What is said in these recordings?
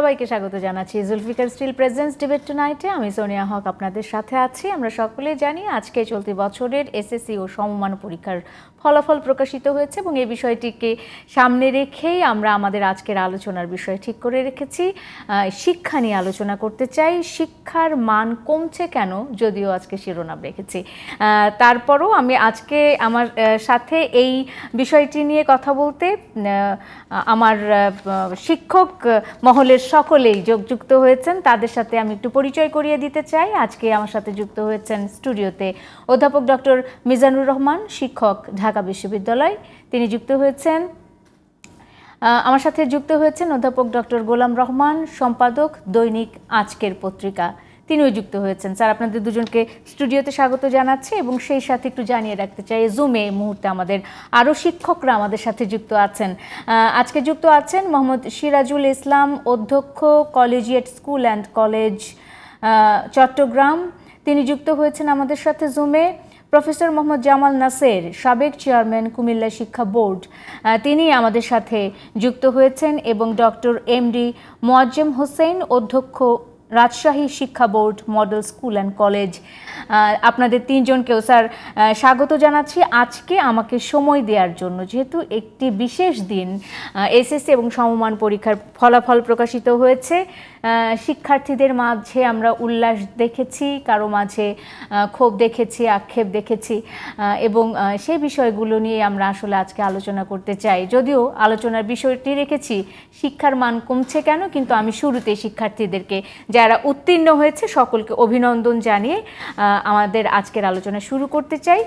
সবাইকে স্বাগত জানাচ্ছি জুলফিকার স্টিল প্রেজেন্স ডিবেট টুনাইটে। আমি সোনিয়া হক আপনাদের সাথে আছি। আমরা সকলেই জানি আজকে চলতি বছরের এসএসসি ও সমমান পরীক্ষার ফলাফল প্রকাশিত হয়েছে এবং এই বিষয়টিকে সামনে রেখেই আমরা আমাদের আজকের আলোচনার বিষয় ঠিক করে রেখেছি। শিক্ষা নিয়ে আলোচনা করতে চাই। শিক্ষার মান কমছে কেন, যদিও আজকে শিরোনাম রেখেছি, তারপরও আমি আজকে আমার সাথে এই বিষয়টি নিয়ে কথা বলতে আমার শিক্ষক মহলের সকলেই যুক্ত হয়েছেন। তাদের সাথে আমি একটু পরিচয় করিয়ে দিতে চাই। আজকে আমার সাথে যুক্ত হয়েছেন স্টুডিওতে অধ্যাপক ডক্টর মিজানুর রহমান, শিক্ষক, ঢাকা বিশ্ববিদ্যালয়, তিনি যুক্ত হয়েছেন। আমার সাথে যুক্ত হয়েছেন অধ্যাপক ডক্টর গোলাম রহমান, সম্পাদক, দৈনিক আজকের পত্রিকা, তিনিও যুক্ত হয়েছেন। স্যার, আপনাদের দুজনকে স্টুডিওতে স্বাগত জানাচ্ছি এবং সেই সাথে একটু জানিয়ে রাখতে চাই জুমে এই মুহূর্তে আমাদের আরও শিক্ষকরা আমাদের সাথে যুক্ত আছেন। আজকে যুক্ত আছেন মোহাম্মদ সিরাজুল ইসলাম, অধ্যক্ষ, collegiate school and college, Chattogram, তিনি যুক্ত হয়েছেন আমাদের সাথে জুমে। প্রফেসর মোহাম্মদ জামাল নাসের, সাবেক চেয়ারম্যান, কুমিল্লা শিক্ষা বোর্ড, তিনি আমাদের সাথে যুক্ত হয়েছেন এবং ডক্টর এমডি মোয়াজ্জেম হোসেন, অধ্যক্ষ, রাজশাহী শিক্ষা board, model school and college. আপনাদের তিনজনকেও স্যার স্বাগত জানাচ্ছি আজকে আমাকে সময় দেওয়ার জন্য। যেহেতু একটি বিশেষ দিন, এসএসসি এবং সমমান পরীক্ষার ফলাফল প্রকাশিত হয়েছে, শিক্ষার্থীদের মাঝে আমরা উল্লাস দেখেছি, কারো মাঝে ক্ষোভ দেখেছি, আক্ষেপ দেখেছি এবং সেই বিষয়গুলো নিয়ে আমরা আসলে আজকে আলোচনা করতে চাই। যদিও আলোচনার বিষয়টি রেখেছি শিক্ষার মান কমছে কেন, কিন্তু আমি শুরুতে শিক্ষার্থীদেরকে যারা উত্তীর্ণ হয়েছে সকলকে অভিনন্দন জানিয়ে আমাদের আজকের আলোচনা শুরু করতে চাই।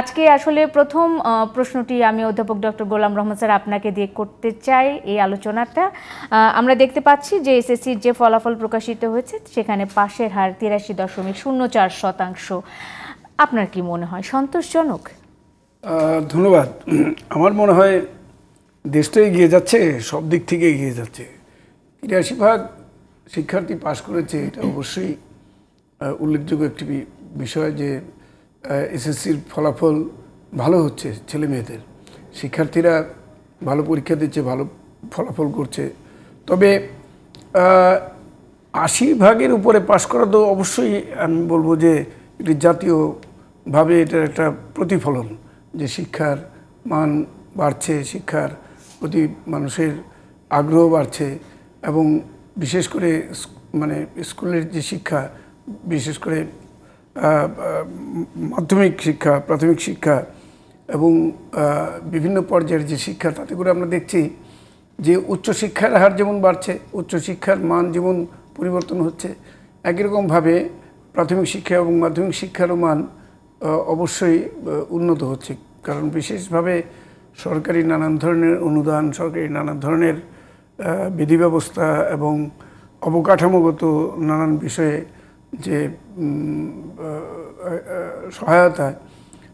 আজকে আসলে প্রথম প্রশ্নটি আমি অধ্যাপক ডক্টর গোলাম রহমান স্যার আপনাকে দিয়ে করতে চাই। এই আলোচনাটা আমরা দেখতে পাচ্ছি যে এসএসসির যে ফলাফল প্রকাশিত হয়েছে সেখানে পাশের হার 83.04%। আপনার কি মনে হয় সন্তোষজনক? ধন্যবাদ। আমার মনে হয় দেশটা এগিয়ে যাচ্ছে, সব দিক থেকে এগিয়ে যাচ্ছে। 83% শিক্ষার্থী পাশ করেছে, এটা অবশ্যই উল্লেখযোগ্য একটি বিষয় যে এসএসসির ফলাফল ভালো হচ্ছে, ছেলে মেয়েদের, শিক্ষার্থীরা ভালো পরীক্ষা দিচ্ছে, ভালো ফলাফল করছে। তবে 80% উপরে পাশ করা তো অবশ্যই আমি বলবো যে এটি জাতীয়ভাবে এটার একটা প্রতিফলন যে শিক্ষার মান বাড়ছে, শিক্ষার প্রতি মানুষের আগ্রহ বাড়ছে এবং বিশেষ করে মানে স্কুলের যে শিক্ষা, বিশেষ করে মাধ্যমিক শিক্ষা, প্রাথমিক শিক্ষা এবং বিভিন্ন পর্যায়ের যে শিক্ষা, তাতে করে আমরা দেখছি যে উচ্চশিক্ষার হার যেমন বাড়ছে, উচ্চশিক্ষার মান যেমন পরিবর্তন হচ্ছে, একই রকমভাবে প্রাথমিক শিক্ষা এবং মাধ্যমিক শিক্ষারও মান অবশ্যই উন্নত হচ্ছে। কারণ বিশেষভাবে সরকারি নানান ধরনের অনুদান, সরকারি নানান ধরনের বিধি ব্যবস্থা এবং অবকাঠামোগত নানান বিষয়ে যে সহায়তা,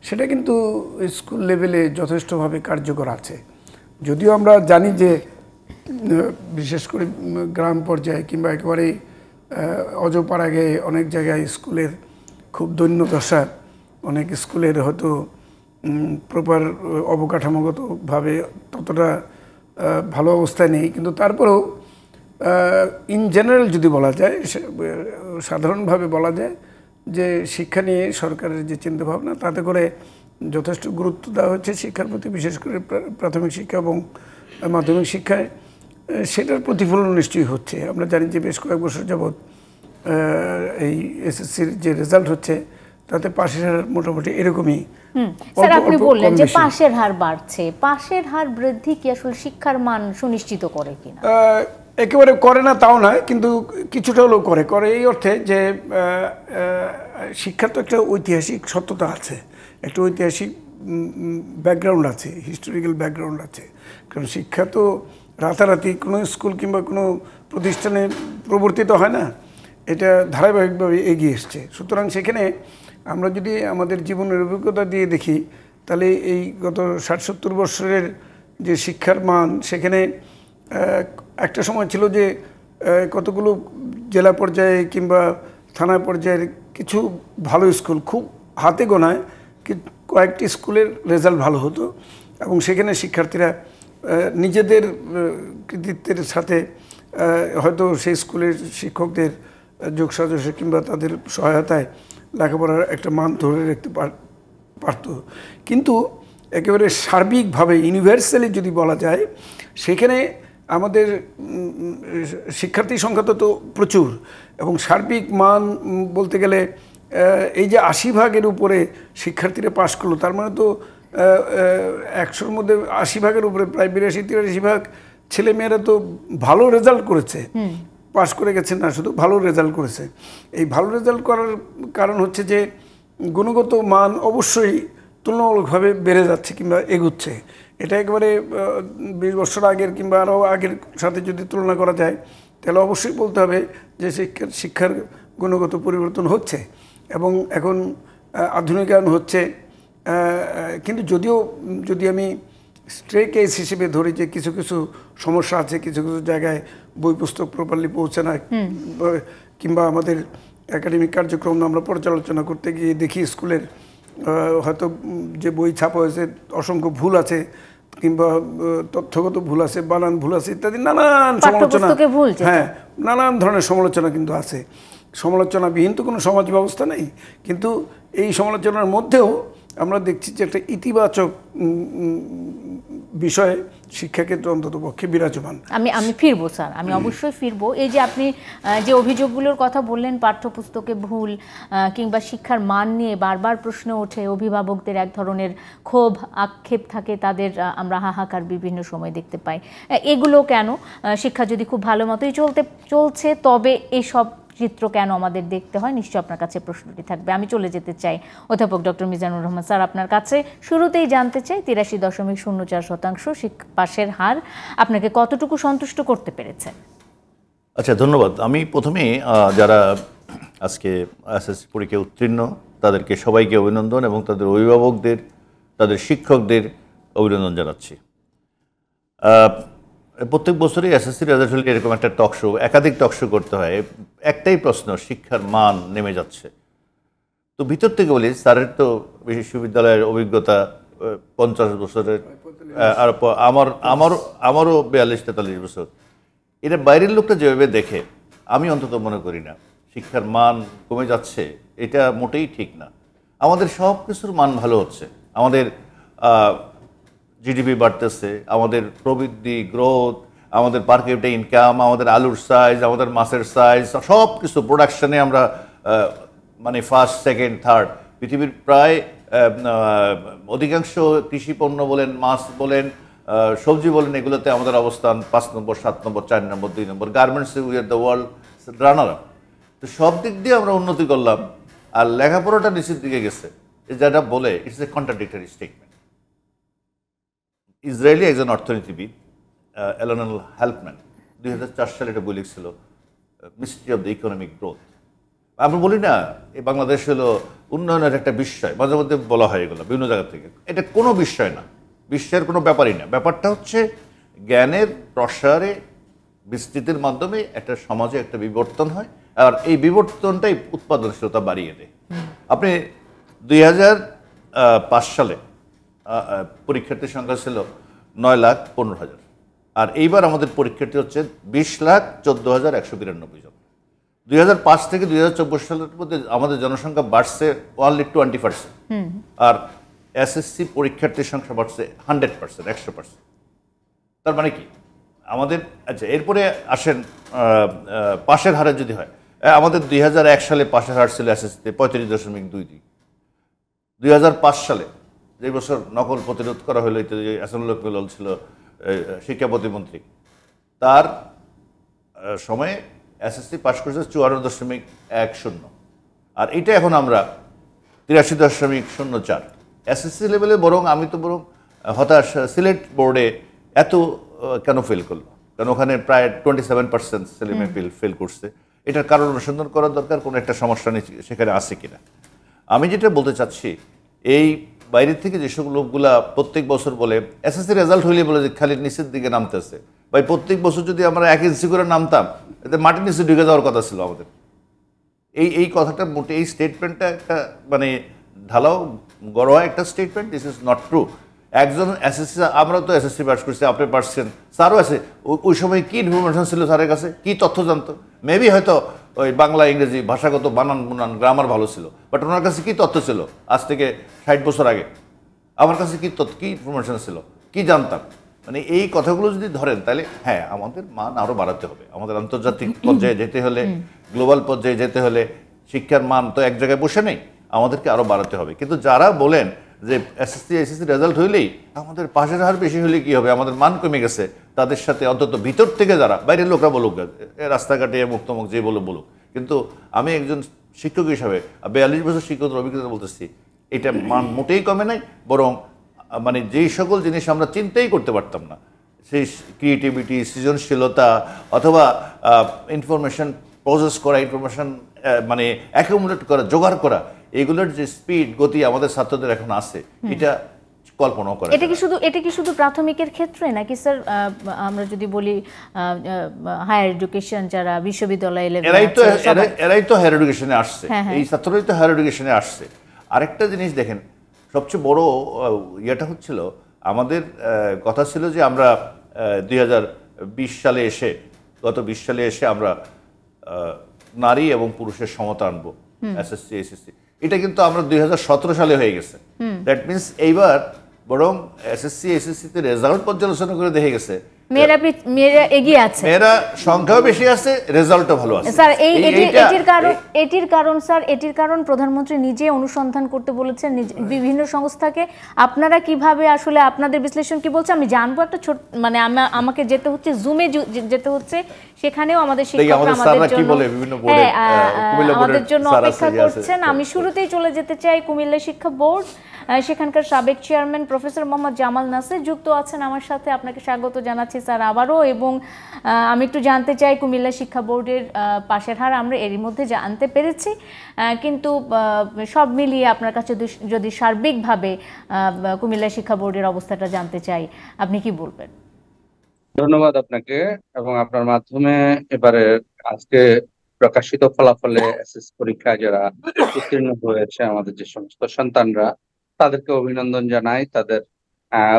সেটা কিন্তু স্কুল লেভেলে যথেষ্টভাবে কার্যকর আছে। যদিও আমরা জানি যে বিশেষ করে গ্রাম পর্যায়ে কিংবা একেবারে অজপাড়াগে অনেক জায়গায় স্কুলের খুব দৈন্যদশা, অনেক স্কুলের হয়তো প্রপার অবকাঠামোগতভাবে ততটা ভালো অবস্থায় নেই, কিন্তু তারপরেও ইন জেনারেল যদি বলা যায়, সাধারণভাবে বলা যায় যে শিক্ষা নিয়ে সরকারের যে চিন্তাভাবনা, তাতে করে যথেষ্ট গুরুত্ব দেওয়া হচ্ছে শিক্ষার প্রতি, বিশেষ করে প্রাথমিক শিক্ষা এবং মাধ্যমিক শিক্ষায়। সেটার প্রতিফলন নিশ্চয়ই হচ্ছে। আমরা জানি যে বেশ কয়েক বছর যাবৎ এই এসএসসির যে রেজাল্ট হচ্ছে তাতে পাশের হার মোটামুটি এরকমই। স্যার, আপনি বললেন যে পাশের হার বাড়ছে, পাশের হার বৃদ্ধি কি আসলে শিক্ষার মান সুনিশ্চিত করে কিনা? একেবারে করে না তাও নয়, কিন্তু কিছুটা হলেও করে এই অর্থে যে শিক্ষার তো একটা ঐতিহাসিক সত্যতা আছে, একটা ঐতিহাসিক ব্যাকগ্রাউন্ড আছে, হিস্টোরিক্যাল ব্যাকগ্রাউন্ড আছে। কারণ শিক্ষা তো রাতারাতি কোনো স্কুল কিংবা কোনো প্রতিষ্ঠানে প্রবর্তিত হয় না, এটা ধারাবাহিকভাবে এগিয়ে এসছে। সুতরাং সেখানে আমরা যদি আমাদের জীবনের অভিজ্ঞতা দিয়ে দেখি, তাহলে এই গত 60-70 বছরের যে শিক্ষার মান, সেখানে একটা সময় ছিল যে কতগুলো জেলা পর্যায়ে কিংবা থানা পর্যায়ের কিছু ভালো স্কুল, খুব হাতে গোনায় কয়েকটি স্কুলের রেজাল্ট ভালো হতো এবং সেখানে শিক্ষার্থীরা নিজেদের কৃতিত্বের সাথে হয়তো সেই স্কুলের শিক্ষকদের যোগসাজশে কিংবা তাদের সহায়তায় লেখাপড়ার একটা মান ধরে রাখতে পারত। কিন্তু একেবারে সার্বিকভাবে ইউনিভার্সালি যদি বলা যায়, সেখানে আমাদের শিক্ষার্থী সংখ্যা তো প্রচুর, এবং সার্বিক মান বলতে গেলে এই যে 80% উপরে শিক্ষার্থীরা পাশ করলো, তার মানে তো 100-র মধ্যে 80% উপরে প্রায় 82-83% ছেলেমেয়েরা তো ভালো রেজাল্ট করেছে, পাশ করে গেছে না, শুধু ভালো রেজাল্ট করেছে। এই ভালো রেজাল্ট করার কারণ হচ্ছে যে গুণগত মান অবশ্যই তুলনামূলকভাবে বেড়ে যাচ্ছে কিংবা এগুচ্ছে। এটা একেবারে 20 বছর আগের কিংবা আরও আগের সাথে যদি তুলনা করা যায়, তাহলে অবশ্যই বলতে হবে যে শিক্ষার গুণগত পরিবর্তন হচ্ছে এবং এখন আধুনিকায়ন হচ্ছে। কিন্তু যদি আমি স্ট্রে কেস হিসেবে ধরি যে কিছু কিছু সমস্যা আছে, কিছু কিছু জায়গায় বই পুস্তক প্রপারলি পৌঁছে না, কিংবা আমাদের একাডেমিক কার্যক্রম আমরা পর্যালোচনা করতে গিয়ে দেখি স্কুলের হয়তো যে বই ছাপা হয়েছে অসংখ্য ভুল আছে, কিংবা তথ্যগত ভুল আছে, বানান ভুল আছে ইত্যাদি নানান সমালোচনা, হ্যাঁ নানান ধরনের সমালোচনা কিন্তু আছে। সমালোচনাবিহীন তো কোনো সমাজ ব্যবস্থা নেই, কিন্তু এই সমালোচনার মধ্যেও আমরা দেখছি যে একটা ইতিবাচক বিষয়ে শিক্ষাক্ষেত্রে অন্তত পক্ষে বিরাজমান। আমি ফিরবো স্যার, আমি অবশ্যই ফিরবো। এই যে আপনি যে অভিযোগগুলোর কথা বললেন, পাঠ্যপুস্তকে ভুল কিংবা শিক্ষার মান নিয়ে বারবার প্রশ্ন ওঠে, অভিভাবকদের এক ধরনের ক্ষোভ আক্ষেপ থাকে, তাদের আমরা হাহাকার বিভিন্ন সময় দেখতে পাই। এগুলো কেন? শিক্ষা যদি খুব ভালো মতোই চলছে তবে এসব চিত্র কেন আমাদের দেখতে হয়? নিশ্চয় আপনার কাছে প্রশ্নটি থাকবে। আমি চলে যেতে চাই অধ্যাপক ডক্টর মিজানুর রহমান স্যার, আপনার কাছে শুরুতেই জানতে চাই 83.04% পাশের হার আপনাকে কতটুকু সন্তুষ্ট করতে পেরেছে? আচ্ছা, ধন্যবাদ। আমি প্রথমে যারা আজকে এসএসসি পরীক্ষায় উত্তীর্ণ তাদেরকে সবাইকে অভিনন্দন এবং তাদের অভিভাবকদের, তাদের শিক্ষকদের অভিনন্দন জানাচ্ছি। প্রত্যেক বছরই এসএসসি রেজাল্ট হলে এরকম একটা টক শো, একাধিক টক শো করতে হয়। একটাই প্রশ্ন, শিক্ষার মান নেমে যাচ্ছে। তো ভিতর থেকে বলি, স্যারের তো বিশ্ববিদ্যালয়ের অভিজ্ঞতা 50 বছরের, আর আমারও 42-43 বছর। এটা বাইরের লোকটা যেভাবে দেখে, আমি অন্তত মনে করি না শিক্ষার মান কমে যাচ্ছে, এটা মোটেই ঠিক না। আমাদের সব কিছুর মান ভালো হচ্ছে। আমাদের জিডিপি বাড়তেছে, আমাদের প্রবৃদ্ধি, গ্রোথ, আমাদের পার ক্যাপিটা ইনকাম, আমাদের আলুর সাইজ, আমাদের মাছের সাইজ, সব কিছু প্রোডাকশনে আমরা মানে ফার্স্ট, সেকেন্ড, থার্ড। পৃথিবীর প্রায় অধিকাংশ কৃষি পণ্য বলেন, মাছ বলেন, সবজি বলেন, এগুলোতে আমাদের অবস্থান 5 নম্বর, 7 নম্বর, 4 নম্বর, 2 নম্বর। গার্মেন্টসে we are the world runner up. তো সব দিক দিয়ে আমরা উন্নতি করলাম, আর লেখাপড়াটা নিচের দিকে গেছে। যেটা বলে it's a contradictory statement. Israeli একজন অর্থনীতিবিদ এলনাল হেল্পম্যান 2004 সালে একটা বই লিখছিল, mystery of the economic growth. আমরা বলি না এই বাংলাদেশ হলো উন্নয়নের একটা বিস্ময়, মাঝে মধ্যে বলা হয় এগুলো বিভিন্ন জায়গা থেকে। এটা কোনো বিস্ময় না, বিশ্বের কোনো ব্যাপারই না। ব্যাপারটা হচ্ছে জ্ঞানের প্রসারে, বিস্তৃতির মাধ্যমে একটা সমাজে একটা বিবর্তন হয়, আর এই বিবর্তনটাই উৎপাদনশীলতা বাড়িয়ে দেয়। আপনি 2005 সালে পরীক্ষার্থীর সংখ্যা ছিল 9,15,000, আর এইবার আমাদের পরীক্ষার্থী হচ্ছে 20,14,192 জন। 2005 থেকে 2024 সালের মধ্যে আমাদের জনসংখ্যা বাড়ছে অনলি 20%, আর এসএসসি পরীক্ষার্থীর সংখ্যা বাড়ছে 100%, 100%। তার মানে কি আমাদের, আচ্ছা এরপরে আসেন পাশের হারে যদি হয়, আমাদের 2001 সালে পাশের হার ছিল এসএসসিতে 35.22। 2005 সালে যে বছর নকল প্রতিরোধ করা হলো, এসানুল্লাহ বেলাল ছিল শিক্ষা প্রতিমন্ত্রী, তার সময়ে এসএসসি পাশ করেছে 54.10, আর এটা এখন আমরা 83.04 এসএসসি লেভেলে। বরং আমি তো হতাশ, সিলেট বোর্ডে এত কেন ফেল করলো, কারণ ওখানে প্রায় 27% ছেলেমেয়ে ফেল করছে। এটার কারণ অনুসন্ধান করার দরকার, কোনো একটা সমস্যা সেখানে আছে কিনা। আমি যেটা বলতে চাচ্ছি, এই বাইরের থেকে যেসব লোকগুলা প্রত্যেক বছর বলে এসএসসি রেজাল্ট হইলে বলে যে খালি নিচের দিকে নামতেছে, ভাই প্রত্যেক বছর যদি আমরা 1 ইঞ্চি করে নামতাম, এতে মাটির নিচে ঢুকে যাওয়ার কথা ছিল আমাদের। এই কথাটা মোটে, এই স্টেটমেন্টটা একটা মানে ঢালাও গড়োয়া একটা statement, this is not true. একজন এসএসসি, আমরা তো এসএসসি পাস করছি, আপনি পারছেন, স্যারও আছে, ওই সময় কি ইনফরমেশন ছিল স্যারের কাছে, কি তথ্য জানতো? মেবি হয়তো ওই বাংলা ইংরেজি ভাষাগত বানান বুনান গ্রামার ভালো ছিল, বাট ওনার কাছে কি তথ্য ছিল আজ থেকে 60 বছর আগে? আমার কাছে কি তথ্য, কি ইনফরমেশন ছিল, কি জানতাম? মানে এই কথাগুলো যদি ধরেন তাহলে হ্যাঁ, আমাদের মান আরও বাড়াতে হবে। আমাদের আন্তর্জাতিক পর্যায়ে যেতে হলে, গ্লোবাল পর্যায়ে যেতে হলে শিক্ষার মান তো এক জায়গায় বসে নেই, আমাদেরকে আরও বাড়াতে হবে। কিন্তু যারা বলেন যে এসএসসি এসএসসি রেজাল্ট হইলেই আমাদের পাশের হার বেশি হলে কি হবে, আমাদের মান কমে গেছে, তাদের সাথে অন্তত ভিতর থেকে যারা, বাইরের লোকরা বলুক, রাস্তাঘাটে মুক্তমুখ যে বলুক, কিন্তু আমি একজন শিক্ষক হিসাবে 42 বছর শিক্ষকদের অভিজ্ঞতা বলতেছি, এটা মান মোটেই কমে নাই, বরং মানে যেই সকল জিনিস আমরা চিন্তাই করতে পারতাম না, সেই ক্রিয়েটিভিটি, সৃজনশীলতা অথবা ইনফরমেশন প্রসেস করা, ইনফরমেশন মানে অ্যাকুমুলেট করা, জোগাড় করা, এগুলোর যে স্পিড, গতি আমাদের ছাত্রদের এখন আছে, এটা কল্পনাও করা। এটা কি শুধু প্রাথমিকের ক্ষেত্রে নাকি স্যার? আমরা যদি বলি হায়ার এডুকেশন, যারা বিশ্ববিদ্যালয় লেভেলে, এরাই তো হায়ার এডুকেশনে আসছে, এই ছাত্ররাই তো হায়ার এডুকেশনে আসছে। আরেকটা জিনিস দেখেন, সবচেয়ে বড় ইয়েটা হচ্ছিল, আমাদের কথা ছিল যে আমরা 2020 সালে এসে, গত 20 সালে এসে আমরা নারী এবং পুরুষের সমতা আনবো এসএসসি এসএসসি। এটা কিন্তু আমরা 2017 সালে হয়ে গেছে। দ্যাট মিনস এইবার বরং এসএসসি এসএসসিতে রেজাল্ট পর্যালোচনা করে দেখে গেছে মেয়েরা এগিয়ে আছে, মেয়েরা সংখ্যাও বেশি আছে, রেজাল্টও ভালো আছে স্যার। এটির কারণ প্রধানমন্ত্রী নিজে অনুসন্ধান করতে বলেছেন বিভিন্ন সংস্থাকে। আপনারা কিভাবে আসলে আপনাদের বিশ্লেষণ কি বলছে আমি জানবো। একটা ছোট মানে আমাকে যেতে হচ্ছে, জুমে যেতে হচ্ছে, সেখানেও আমাদের শিক্ষকরা আমাদের জন্য অপেক্ষা করছেন। আমি শুরুতেই চলে যেতে চাই কুমিল্লা শিক্ষা বোর্ড, সেখানকার সাবেক চেয়ারম্যান প্রফেসর মোহাম্মদ জামাল নাসির যুক্ত আছেন আমার সাথে। আপনাকে স্বাগত জানাচ্ছি স্যার আবারও। এবং আমি একটু জানতে চাই, কুমিল্লা শিক্ষা বোর্ডের পাশের হার আমরা এরই মধ্যে জানতে পেরেছি, কিন্তু সব মিলিয়ে আপনার কাছে যদি সার্বিকভাবে কুমিল্লা শিক্ষা বোর্ডের অবস্থাটা জানতে চাই, আপনি কি বলবেন? ধন্যবাদ আপনাকে, এবং আপনার মাধ্যমে এবারে আজকে প্রকাশিত ফলাফলে এসএসসি পরীক্ষায় যারা উত্তীর্ণ হয়েছে আমাদের যে সমস্ত সন্তানরা, তাদেরকে অভিনন্দন জানাই, তাদের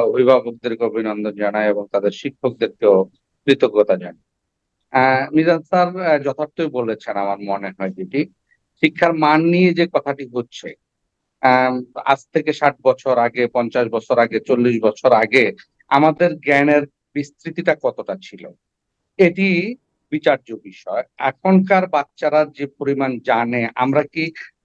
অভিভাবকদেরকে অভিনন্দন জানাই এবং তাদের শিক্ষকদেরকেও কৃতজ্ঞতা জানাই। মিজান স্যার যথার্থই বলেছেন আমার মনে হয়। যেটি শিক্ষার মান নিয়ে যে কথাটি হচ্ছে, আজ থেকে 60 বছর আগে, 50 বছর আগে, 40 বছর আগে আমাদের জ্ঞানের বিস্তৃতিটা কতটা ছিল, এটি বিচার্য বিষয়। এখনকার বাচ্চারা যে পরিমাণ জানে, আমরা কি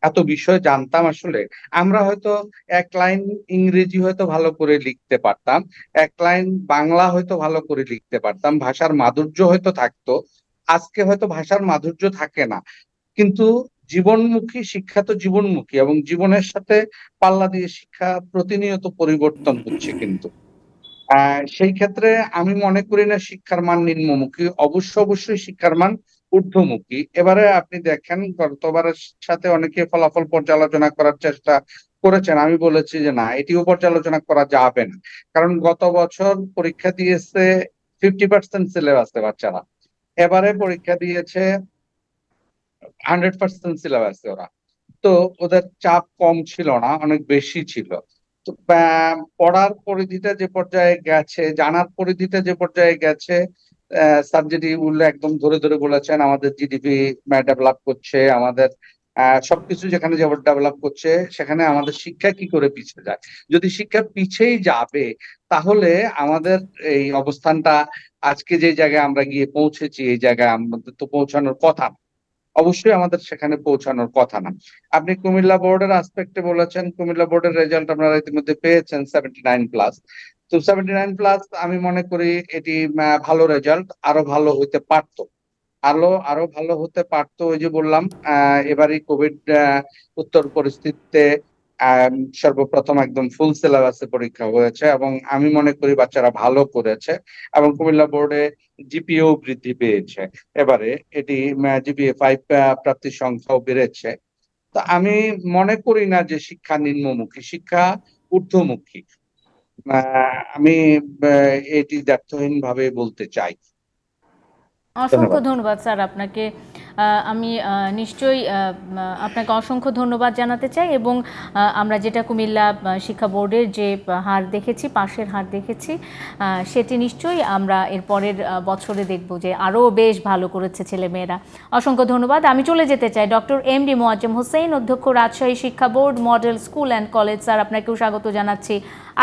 এত বিষয় জানতাম? আসলে আমরা হয়তো এক লাইন ইংরেজি হয়তো ভালো করে লিখতে পারতাম, এক লাইন বাংলা হয়তো ভালো করে লিখতে পারতাম, ভাষার মাধুর্য হয়তো থাকতো। আজকে হয়তো ভাষার মাধুর্য থাকে না, কিন্তু জীবনমুখী শিক্ষা তো জীবনমুখী, এবং জীবনের সাথে পাল্লা দিয়ে শিক্ষা প্রতিনিয়ত পরিবর্তন হচ্ছে। কিন্তু সেই ক্ষেত্রে আমি মনে করি না শিক্ষার মান নিম্নমুখী, অবশ্যই শিক্ষার মান ঊর্ধ্বমুখী। এবারে আপনি দেখেন, গতবারের সাথে অনেকে ফলাফল পর্যালোচনা করার চেষ্টা করেছেন, আমি বলেছি যে না, এটিও পর্যালোচনা করা যাবে না, কারণ গত বছর পরীক্ষা দিয়েছে 50% সিলেবাসে বাচ্চারা, এবারে পরীক্ষা দিয়েছে 100% সিলেবাসে ওরা। তো ওদের চাপ কম ছিল না, অনেক বেশি ছিল। তো পড়ার পরিধিটা যে পর্যায়ে গেছে, জানার পরিধিটা যে পর্যায়ে গেছে, স্যার যেটি একদম ধরে ধরে বলেছেন, আমাদের জিডিপি ডেভেলপ করছে, আমাদের সবকিছু যেখানে ডেভেলপ করছে, সেখানে আমাদের শিক্ষা কি করে পিছিয়ে যায়। যদি শিক্ষা পিছিয়ে যাবে, তাহলে আমাদের এই অবস্থানটা আজকে যে জায়গায় আমরা গিয়ে পৌঁছেছি, এই জায়গায় আমাদের তো পৌঁছানোর কথা না, অবশ্যই আমাদের সেখানে পৌঁছানোর কথা না। আপনি কুমিল্লা বোর্ডের আসপেক্টে বলেছেন, কুমিল্লা বোর্ডের রেজাল্ট আপনারা ইতিমধ্যে পেয়েছেন 79+। তো 79+, আমি মনে করি এটি ভালো রেজাল্ট, আরো ভালো হইতে পারতো, আরো ভালো হতে পারতো। ওই যে বললাম, এবারই কোভিড উত্তর পরিস্থিতিতে সর্বপ্রথম একদম ফুল সিলেবাসে পরীক্ষা হয়েছে, এবং আমি মনে করি বাচ্চারা ভালো করেছে, এবং কুমিল্লা বোর্ডে জিপিএও বৃদ্ধি পেয়েছে। এবারে এটি জিপিএ 5 প্রাপ্তির সংখ্যাও বেড়েছে। তো আমি মনে করি না যে শিক্ষা নিম্নমুখী, শিক্ষা ঊর্ধ্বমুখী। আমি এটি দ্ব্যর্থহীন ভাবে বলতে চাই। অসংখ্য ধন্যবাদ স্যার আপনাকে। আমি নিশ্চয়ই আপনাকে অসংখ্য ধন্যবাদ জানাতে চাই এবং আমরা যেটা কুমিল্লা শিক্ষা বোর্ডের যে হার দেখেছি, পাশের হার দেখেছি, সেটি নিশ্চয়ই আমরা এর পরের বছরে দেখব যে আরও বেশ ভালো করেছে ছেলেমেয়েরা। অসংখ্য ধন্যবাদ। আমি চলে যেতে চাই ডক্টর এমডি মোয়াজ্জেম হোসেন, অধ্যক্ষ রাজশাহী শিক্ষা board model school and college. Sir, আপনাকেও স্বাগত জানাচ্ছি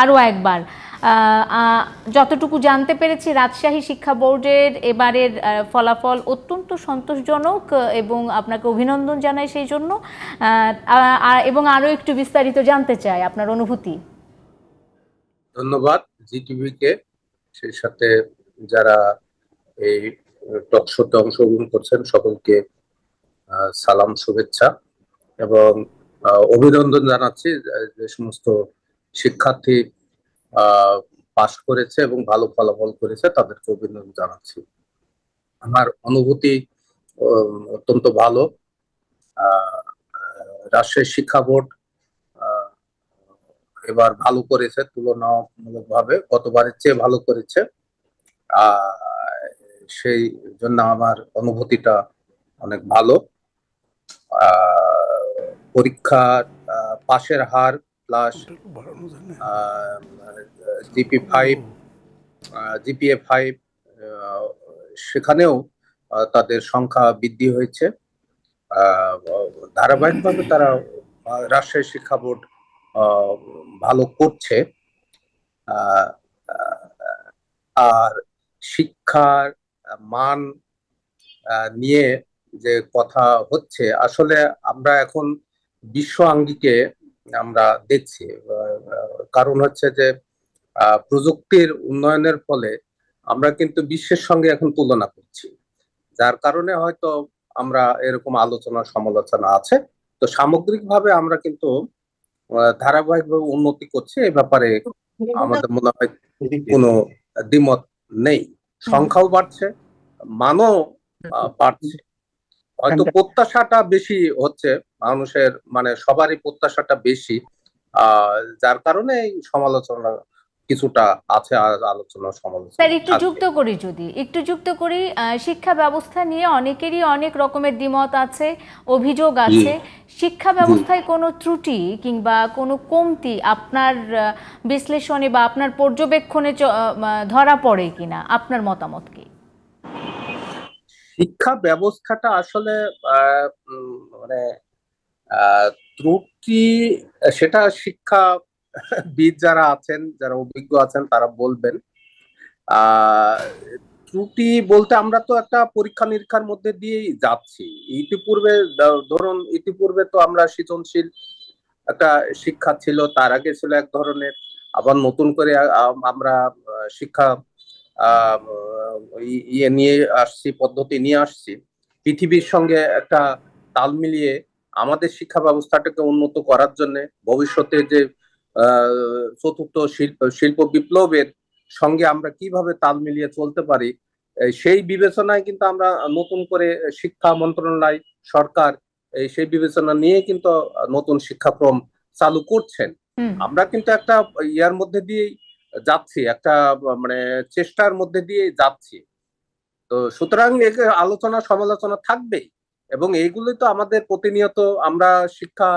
আরও একবার। যতটুকু জানতে পেরেছি রাজশাহী শিক্ষা বোর্ডের এবারের ফলাফল অত্যন্ত সন্তোষজনক এবং আপনাকে অভিনন্দন জানাই সেই জন্য, এবং আরও একটু বিস্তারিত জানতে চাই আপনার অনুভূতি। ধন্যবাদ জিটিভিকে, সেই সাথে যারা এই টক শোতে অংশগ্রহণ করছেন সকলকে সালাম, শুভেচ্ছা এবং অভিনন্দন জানাচ্ছি। যে সমস্ত শিক্ষার্থী পাশ করেছে এবং ভালো ফলাফল করেছে তাদেরকে অভিনন্দন জানাচ্ছি। আমার অনুভূতি অত্যন্ত ভালো। রাজশাহী শিক্ষা বোর্ড এবার ভালো করেছে, তুলনামূলকভাবে গতবারের চেয়ে ভালো করেছে। সেই জন্য আমার অনুভূতিটা অনেক ভালো। পরীক্ষার পাশের হার প্লাস জিপিএ 5 সেখানেও তাদের সংখ্যা বৃদ্ধি হয়েছে। ধারাবাহিকভাবে তারা রাজশাহী শিক্ষা বোর্ড ভালো করছে। আর শিক্ষার মান নিয়ে যে কথা হচ্ছে, আসলে আমরা এখন বিশ্ব আঙ্গিকে আমরা দেখছি। কারণ হচ্ছে যে প্রযুক্তির উন্নয়নের ফলে আমরা কিন্তু বিশ্বের সঙ্গে এখন তুলনা করছি, যার কারণে হয়তো আমরা এরকম আলোচনা সমালোচনা আছে। তো সামগ্রিকভাবে আমরা কিন্তু ধারাবাহিকভাবে উন্নতি করছি, এই ব্যাপারে আমাদের মনে হয় কোনো দ্বিমত নেই। সংখ্যাও বাড়ছে, মানও বাড়ছে। হয়তো প্রত্যাশাটা বেশি হচ্ছে মানুষের, মানে সবারই প্রত্যাশাটা বেশি, যার কারণে এই সমালোচনা কিছুটা আছে, আলোচনা সমালোচনা। স্যার, একটু যুক্ত করি শিক্ষা ব্যবস্থা নিয়ে অনেকেরই অনেক রকমের দ্বিমত আছে, অভিযোগ আছে। শিক্ষা ব্যবস্থায় কোনো ত্রুটি কিংবা কোনো কমতি আপনার বিশ্লেষণে বা আপনার পর্যবেক্ষণে ধরা পড়ে কিনা, আপনার মতামত কি? শিক্ষা ব্যবস্থাটা আসলে মানে ত্রুটি, সেটা শিক্ষাবিদ যারা আছেন, যারা অভিজ্ঞ আছেন তারা বলবেন। ত্রুটি বলতে আমরা তো একটা পরীক্ষা নিরীক্ষার মধ্যে দিয়েই যাচ্ছি। ইতিপূর্বে তো আমরা সৃজনশীল একটা শিক্ষা ছিল, তার আগে ছিল এক ধরনের, আবার নতুন করে আমরা শিক্ষা পদ্ধতি নিয়ে আসছি। পৃথিবীর সঙ্গে একটা তাল মিলিয়ে আমাদের শিক্ষা ব্যবস্থাটাকে উন্নত করার জন্য ভবিষ্যতে যে চতুর্থ শিল্প বিপ্লবের সঙ্গে আমরা কিভাবে তাল মিলিয়ে চলতে পারি, সেই বিবেচনায় কিন্তু আমরা নতুন করে শিক্ষা মন্ত্রণালয়, সরকার সেই বিবেচনা নিয়ে কিন্তু নতুন শিক্ষাক্রম চালু করছেন। আমরা কিন্তু একটা ইয়ার মধ্যে দিয়েই যাচ্ছি, একটা মানে চেষ্টার মধ্যে দিয়ে যাচ্ছি। তো সুতরাং আলোচনা সমালোচনা থাকবেই, এবং এইগুলো তো আমাদের প্রতিনিয়ত, আমরা শিক্ষা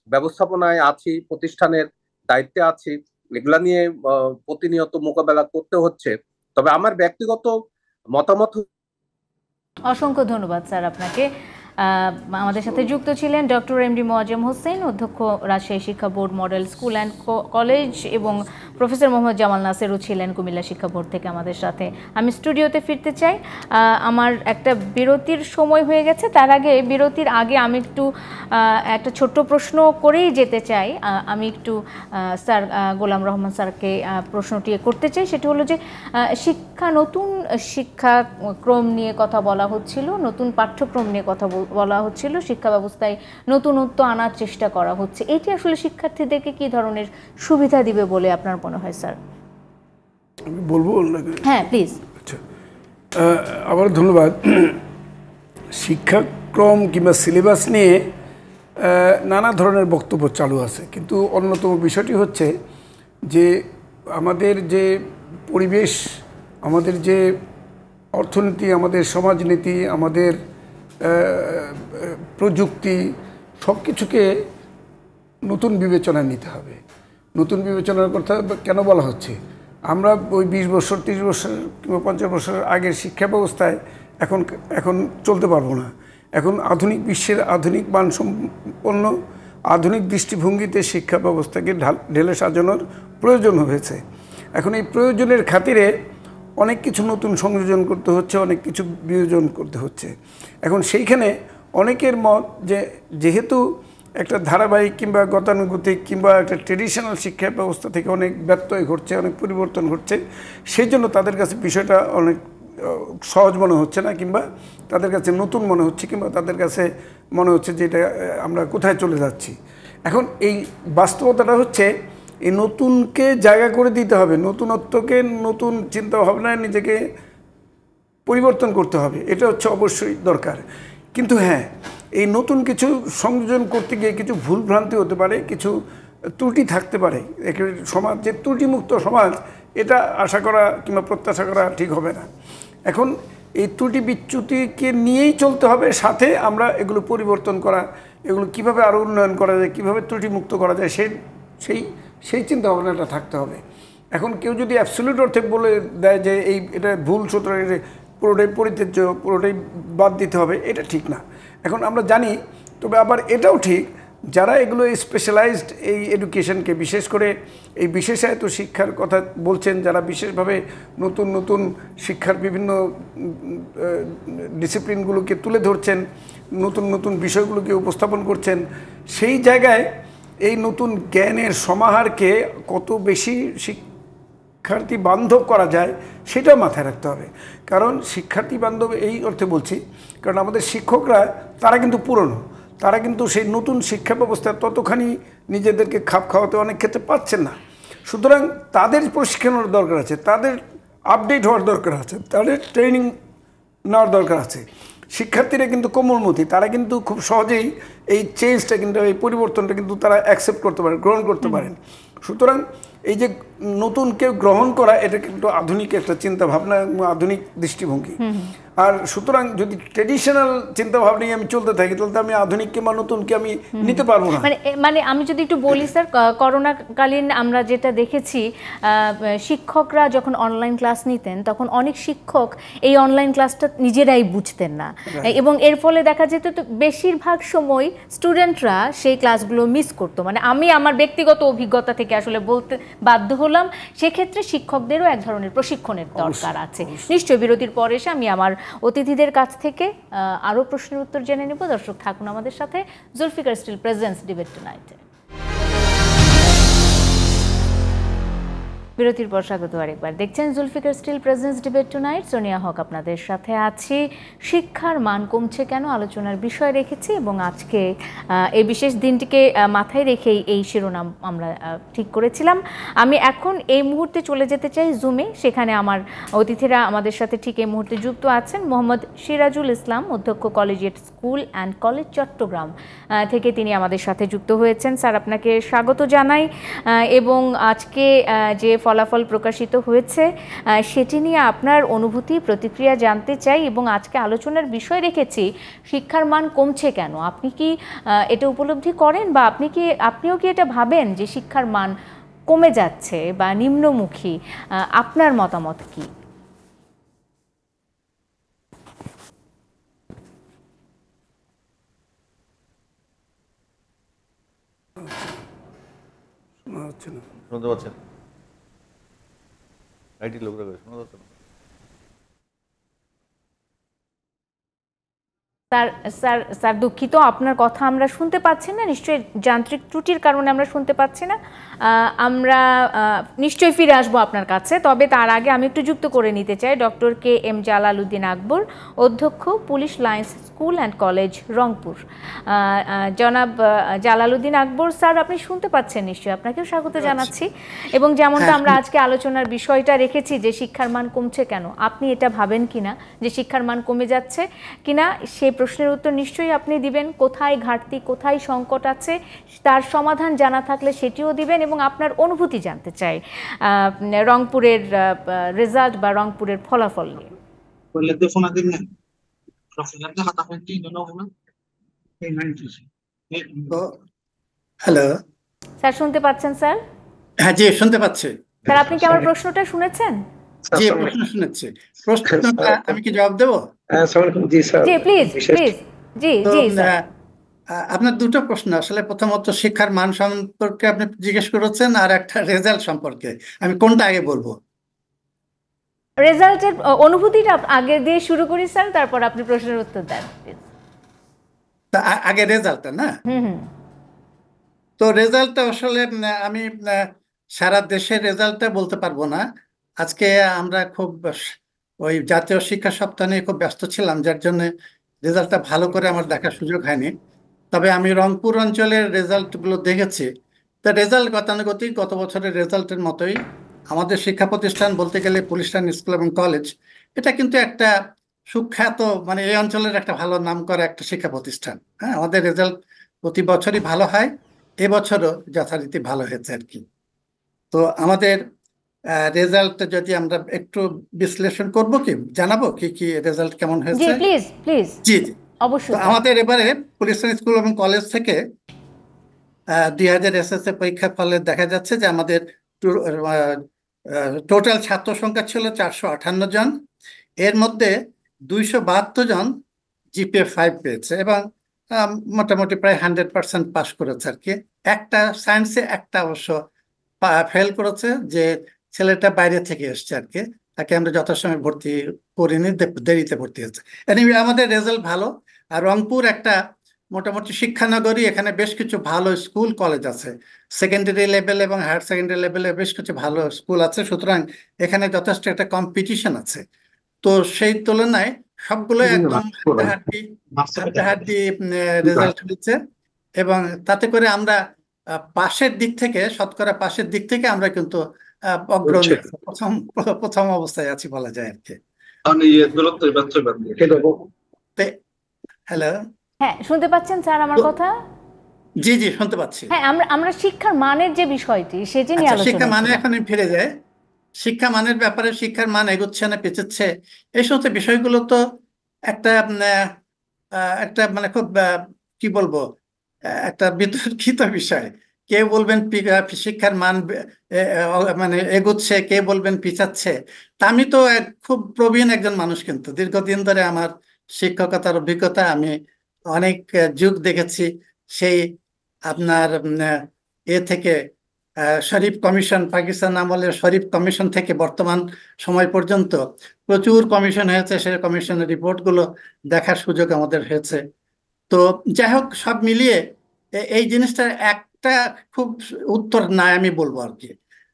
ব্যবস্থাপনায় আছি, প্রতিষ্ঠানের দায়িত্বে আছি, এগুলা নিয়ে প্রতিনিয়ত মোকাবেলা করতে হচ্ছে। তবে আমার ব্যক্তিগত মতামত। অসংখ্য ধন্যবাদ স্যার আপনাকে। আমাদের সাথে যুক্ত ছিলেন ডক্টর এমডি মোয়াজ্জেম হোসেন, অধ্যক্ষ রাজশাহী শিক্ষা board model school and college, এবং প্রফেসর মোহাম্মদ জামাল নাসেরও ছিলেন কুমিল্লা শিক্ষা বোর্ড থেকে আমাদের সাথে। আমি স্টুডিওতে ফিরতে চাই, আমার একটা বিরতির সময় হয়ে গেছে। তার আগে, বিরতির আগে আমি একটু একটা ছোট্ট প্রশ্ন করেই যেতে চাই। আমি একটু স্যার গোলাম রহমান স্যারকে প্রশ্নটি করতে চাই। সেটা হলো যে নতুন শিক্ষাক্রম নিয়ে কথা বলা হচ্ছিল, নতুন পাঠ্যক্রম নিয়ে কথা বলা হচ্ছিল, শিক্ষা ব্যবস্থায় নতুনত্ব আনার চেষ্টা করা হচ্ছে। এটি আসলে শিক্ষার্থীদেরকে কি ধরনের সুবিধা দিবে বলে আপনার মনে হয় স্যার? আমি বলবো নাকি? হ্যাঁ, প্লিজ। আচ্ছা, আবার ধন্যবাদ। শিক্ষাক্রম কিংবা সিলেবাস নিয়ে নানা ধরনের বক্তব্য চালু আছে, কিন্তু অন্যতম বিষয়টি হচ্ছে যে আমাদের যে পরিবেশ, আমাদের যে অর্থনীতি, আমাদের সমাজনীতি, আমাদের প্রযুক্তি সব কিছুকে নতুন বিবেচনায় নিতে হবে। নতুন বিবেচনার কথা কেন বলা হচ্ছে, আমরা ওই 20 বছর 30 বছর কিংবা 50 বছর আগের শিক্ষা ব্যবস্থায় এখন চলতে পারবো না। এখন আধুনিক বিশ্বের আধুনিক মানসম্পন্ন আধুনিক দৃষ্টিভঙ্গিতে শিক্ষা ব্যবস্থাকে ঢেলে সাজানোর প্রয়োজন হয়েছে। এখন এই প্রয়োজনের খাতিরে অনেক কিছু নতুন সংযোজন করতে হচ্ছে, অনেক কিছু বিয়োজন করতে হচ্ছে। এখন সেইখানে অনেকের মত যে যেহেতু একটা ধারাবাহিক কিংবা গতানুগতিক কিংবা একটা ট্রেডিশনাল শিক্ষা ব্যবস্থা থেকে অনেক ব্যত্যয় ঘটছে, অনেক পরিবর্তন ঘটছে, সেই জন্য তাদের কাছে বিষয়টা অনেক সহজ মনে হচ্ছে না, কিংবা তাদের কাছে নতুন মনে হচ্ছে, কিংবা তাদের কাছে মনে হচ্ছে যে এটা আমরা কোথায় চলে যাচ্ছি। এখন এই বাস্তবতাটা হচ্ছে এই নতুনকে জায়গা করে দিতে হবে, নতুনত্বকে নতুন চিন্তা ভাবনায় নিজেকে পরিবর্তন করতে হবে, এটা হচ্ছে অবশ্যই দরকার। কিন্তু হ্যাঁ, এই নতুন কিছু সংযোজন করতে গিয়ে কিছু ভুলভ্রান্তি হতে পারে, কিছু ত্রুটি থাকতে পারে। সমাজ যে ত্রুটিমুক্ত সমাজ এটা আশা করা কিংবা প্রত্যাশা করা ঠিক হবে না। এখন এই ত্রুটি বিচ্যুতিকে নিয়েই চলতে হবে, সাথে আমরা এগুলো পরিবর্তন করা, এগুলো কিভাবে আরও উন্নয়ন করা যায়, কীভাবে ত্রুটিমুক্ত করা যায় সেই চিন্তা ভাবনাটা থাকতে হবে। এখন কেউ যদি অ্যাবসলিউট অর্থে বলে দেয় যে এটা ভুল, সুতরাং পুরোটাই পরিত্যাজ্য, পুরোটাই বাদ দিতে হবে, এটা ঠিক না। এখন আমরা জানি, তবে আবার এটাও ঠিক, যারা এগুলো স্পেশালাইজড এই এডুকেশনকে, বিশেষ করে এই বিশেষায়িত শিক্ষার কথা বলছেন, যারা বিশেষভাবে নতুন নতুন শিক্ষার বিভিন্ন ডিসিপ্লিনগুলোকে তুলে ধরছেন, নতুন নতুন বিষয়গুলোকে উপস্থাপন করছেন, সেই জায়গায় এই নতুন জ্ঞানের সমাহারকে কত বেশি শিক্ষার্থী বান্ধব করা যায় সেটাও মাথায় রাখতে হবে। কারণ শিক্ষার্থী বান্ধব এই অর্থে বলছি, কারণ আমাদের শিক্ষকরা তারা কিন্তু পুরনো, তারা কিন্তু সেই নতুন শিক্ষা ব্যবস্থায় ততখানি নিজেদেরকে খাপ খাওয়াতে অনেক ক্ষেত্রে পাচ্ছেন না। সুতরাং তাদের প্রশিক্ষণের দরকার আছে, তাদের আপডেট হওয়ার দরকার আছে, তাদের ট্রেনিং নেওয়ার দরকার আছে। শিক্ষার্থীরা কিন্তু কোমলমতি, তারা কিন্তু খুব সহজেই এই চেঞ্জটা কিন্তু, এই পরিবর্তনটা কিন্তু তারা অ্যাকসেপ্ট করতে পারেন, গ্রহণ করতে পারেন। সুতরাং এই যে নতুনকে গ্রহণ করা, এটা কিন্তু আধুনিক একটা চিন্তা ভাবনা, আধুনিক দৃষ্টিভঙ্গি। আর সুতরাং যদি ট্রেডিশনাল চিন্তা ভাবনা নিয়ে আমি চলতে থাকি, তাহলে আমি আধুনিক কিংবা নতুনকে আমি নিতে পারবো না। মানে আমি যদি একটু বলি স্যার, করোনাকালীন আমরা যেটা দেখেছি, শিক্ষকরা যখন অনলাইন ক্লাস নিতেন তখন অনেক শিক্ষক এই অনলাইন ক্লাসটা নিজেরাই বুঝতেন না, এবং এর ফলে দেখা যেত তো বেশিরভাগ সময় স্টুডেন্টরা সেই ক্লাসগুলো মিস করতো। মানে আমি আমার ব্যক্তিগত অভিজ্ঞতা থেকে আসলে বলতে বাধ্য হলাম, সেক্ষেত্রে শিক্ষকদেরও এক ধরনের প্রশিক্ষণের দরকার আছে। নিশ্চয়ই বিরতির পর এসে আমি আমার অতিথিদের কাছ থেকে আরও প্রশ্নের উত্তর জেনে নেব। দর্শক থাকুন আমাদের সাথে জুলফিকার স্টিল প্রেজেন্টস ডিবেট টুনাইটে। বিরতির পর স্বাগত আরেকবার। দেখছেন Zulfiqar steel presents debate tonight. Sonia Haque আপনাদের সাথে আছি। শিক্ষার মান কমছে কেন আলোচনার বিষয় রেখেছি, এবং আজকে এই বিশেষ দিনটিকে মাথায় রেখেই এই শিরোনাম আমরা ঠিক করেছিলাম। আমি এখন এই মুহূর্তে চলে যেতে চাই জুমে, সেখানে আমার অতিথিরা আমাদের সাথে ঠিক এই মুহূর্তে যুক্ত আছেন। মোহাম্মদ সিরাজুল ইসলাম, অধ্যক্ষ collegiate school and college Chattogram থেকে তিনি আমাদের সাথে যুক্ত হয়েছেন। স্যার, আপনাকে স্বাগত জানাই, এবং আজকে যে ফলাফল প্রকাশিত হয়েছে সেটি নিয়ে আপনার অনুভূতি, প্রতিক্রিয়া জানতে চাই। এবং আজকে আলোচনার বিষয় রেখেছি শিক্ষার মান কমছে কেন। আপনি কি এটা উপলব্ধি করেন, বা আপনিও কি এটা ভাবেন যে শিক্ষার মান কমে যাচ্ছে বা নিম্নমুখী? আপনার মতামত কি? শুনতে পাচ্ছেন? আইটি লোকরা শোনা যাচ্ছে না? স্যার দুঃখিত, আপনার কথা আমরা শুনতে পাচ্ছি না। নিশ্চয়ই যান্ত্রিক ত্রুটির কারণে আমরা শুনতে পাচ্ছি না। আমরা নিশ্চয়ই ফিরে আসবো আপনার কাছে। তবে তার আগে আমি একটু যুক্ত করে নিতে চাই doctor K M Jalaluddin Akbar, অধ্যক্ষ police lines school and college Rangpur. জনাব জালালউদ্দিন আকবর স্যার, আপনি শুনতে পাচ্ছেন নিশ্চয়ই, আপনাকেও স্বাগত জানাচ্ছি। এবং যেমনটা আমরা আজকে আলোচনার বিষয়টা রেখেছি যে শিক্ষার মান কমছে কেন, আপনি এটা ভাবেন কিনা যে শিক্ষার মান কমে যাচ্ছে কিনা, সেই প্রশ্নের উত্তর নিশ্চয়ই আপনি দিবেন। কোথায় ঘাটতি, কোথায় সংকট আছে, তার সমাধান জানা থাকলে সেটিও দিবেন, এবং আপনার অনুভূতি জানতে চাই রংপুরের রেজাল্ট বা রংপুরের ফলাফল নিয়ে। তো হ্যালো, স্যার শুনতে পাচ্ছেন স্যার? হ্যাঁ জি শুনতে পাচ্ছি। স্যার আপনি কি আমার প্রশ্নটা শুনেছেন? জি প্রশ্ন শুনেছি। প্রশ্নটা আমি কি জবাব দেবো? জি প্লিজ প্লিজ। জি তো জি স্যার। আপনার দুটো প্রশ্ন, আসলে প্রথমত শিক্ষার মান সম্পর্কে আপনি জিজ্ঞেস করেছেন, আর একটা রেজাল্ট সম্পর্কে। আমি কোনটা আগে বলবো? রেজাল্টের অনুভূতিটা আগে দিয়ে শুরু করি স্যার, তারপর আপনি প্রশ্নের উত্তর দেন প্লিজ। তা আগে রেজাল্টটা না? তো রেজাল্টটা আসলে আমি সারা দেশের রেজাল্টটা বলতে পারবো না। আজকে আমরা খুব ওই জাতীয় শিক্ষা সপ্তাহ নিয়ে খুব ব্যস্ত ছিলাম, যার জন্য রেজাল্টটা ভালো করে আমার দেখার সুযোগ হয়নি। তবে আমি রংপুর অঞ্চলের রেজাল্টগুলো দেখেছি। তা রেজাল্ট গতানুগতিক গত বছরের রেজাল্টের মতোই। আমাদের শিক্ষা প্রতিষ্ঠান বলতে গেলে প্রতিষ্ঠান, স্কুল এবং কলেজ, এটা কিন্তু একটা সুখ্যাত, মানে এই অঞ্চলের একটা ভালো নাম করা একটা শিক্ষা প্রতিষ্ঠান। হ্যাঁ, আমাদের রেজাল্ট প্রতি বছরই ভালো হয়, এবছরও যথারীতি ভালো হয়েছে আর কি। তো আমাদের রেজাল্ট যদি আমরা একটু বিশ্লেষণ করব, কি জানাবো কি কি রেজাল্ট কেমন জি হয়েছে? Please please. জি জি। তো অবশ্যই স্যার। আমাদের এবারে প্রতিষ্ঠান, স্কুল এবং কলেজ থেকে 2000 এসএসসি পরীক্ষার ফলে দেখা যাচ্ছে যে আমাদের টোটাল ছাত্র সংখ্যা ছিল 458 জন। এর মধ্যে 272 জন জিপিএ 5 পেয়েছে এবং মোটামুটি প্রায় 100% পাস করেছে আর কি। একটা সায়েন্সে একটা অবশ্য ফেল করেছে, যে ছেলেটা বাইরে থেকে এসছে আর কি, তাকে আমরা যথাসময়ে ভর্তি করিনি, দেরিতে ভর্তি হয়েছে। এনিওয়ে আমাদের রেজাল্ট ভালো। আর রংপুর একটা মোটামুটি শিক্ষানগরী, এখানে বেশ কিছু ভালো স্কুল কলেজ আছে, সেকেন্ডারি লেভেল এবং হায়ার সেকেন্ডারি লেভেলে বেশ কিছু ভালো স্কুল আছে, সুতরাং এখানে যথেষ্ট একটা কম্পিটিশন আছে। তো সেই তুলনায় সবগুলো একদম হাড্ডাহাড্ডি রেজাল্ট হয়েছে। এবং তাতে করে আমরা পাশের দিক থেকে, শতকরা পাশের দিক থেকে আমরা কিন্তু অগ্রণী, প্রথম অবস্থায় আছি বলা যায় আর কি। হ্যালো, হ্যাঁ শুনতে পাচ্ছেন স্যার আমার কথা? জি জি শুনতে পাচ্ছি। হ্যাঁ, আমরা শিক্ষার মানের যে বিষয়টি সেটি নিয়ে আচ্ছা, শিক্ষা আলোচনা মানে ছিল। এখন ফিরে যায়। শিক্ষা মানের ব্যাপারে, শিক্ষার মান এগোচ্ছে না পেছচ্ছে, এই সমস্ত বিষয়গুলো তো একটা একটা মানে খুব কি বলবো, একটা বিতর্কিত বিষয়। কেউ বলবেন শিক্ষার মান মানে এগোচ্ছে, কে বলবেন পিছাচ্ছে। তা আমি তো খুব প্রবীণ একজন মানুষ, কিন্তু দীর্ঘদিন ধরে আমার শিক্ষকতার অভিজ্ঞতা, আমি অনেক যুগ দেখেছি। সেই আপনার থেকে শরীফ কমিশন, পাকিস্তান আমলের শরীফ কমিশন থেকে বর্তমান সময় পর্যন্ত প্রচুর কমিশন হয়েছে, সেই কমিশনের রিপোর্টগুলো দেখার সুযোগ আমাদের হয়েছে। তো যাই হোক, সব মিলিয়ে এই জিনিসটা একটা খুব উত্তর নাই আমি বলবো আর কি।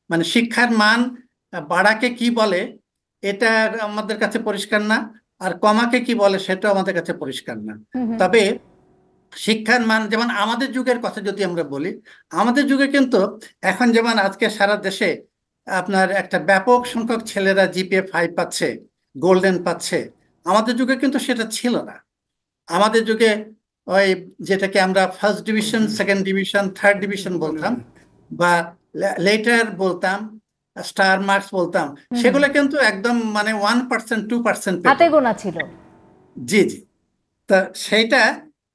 মানে শিক্ষার মান বাড়াকে কি বলে এটা আমাদের কাছে পরিষ্কার না, আর কমাকে কি বলে সেটাও আমাদের কাছে পরিষ্কার না। তবে শিক্ষার মান, যেমন আমাদের যুগের কথা যদি আমরা বলি, আমাদের যুগে কিন্তু এখন যেমন আজকে সারা দেশে আপনার একটা ব্যাপক সংখ্যক ছেলেরা জিপিএ 5 পাচ্ছে, গোল্ডেন পাচ্ছে, আমাদের যুগে কিন্তু সেটা ছিল না। আমাদের যুগে ওই যেটাকে আমরা first division, second division, third division বলতাম, বা লেটার বলতাম, স্টার মার্কস বলতাম, সেগুলো কিন্তু একদম মানে 1%, 2% হাতে গোনা ছিল। জি জি। তা সেইটা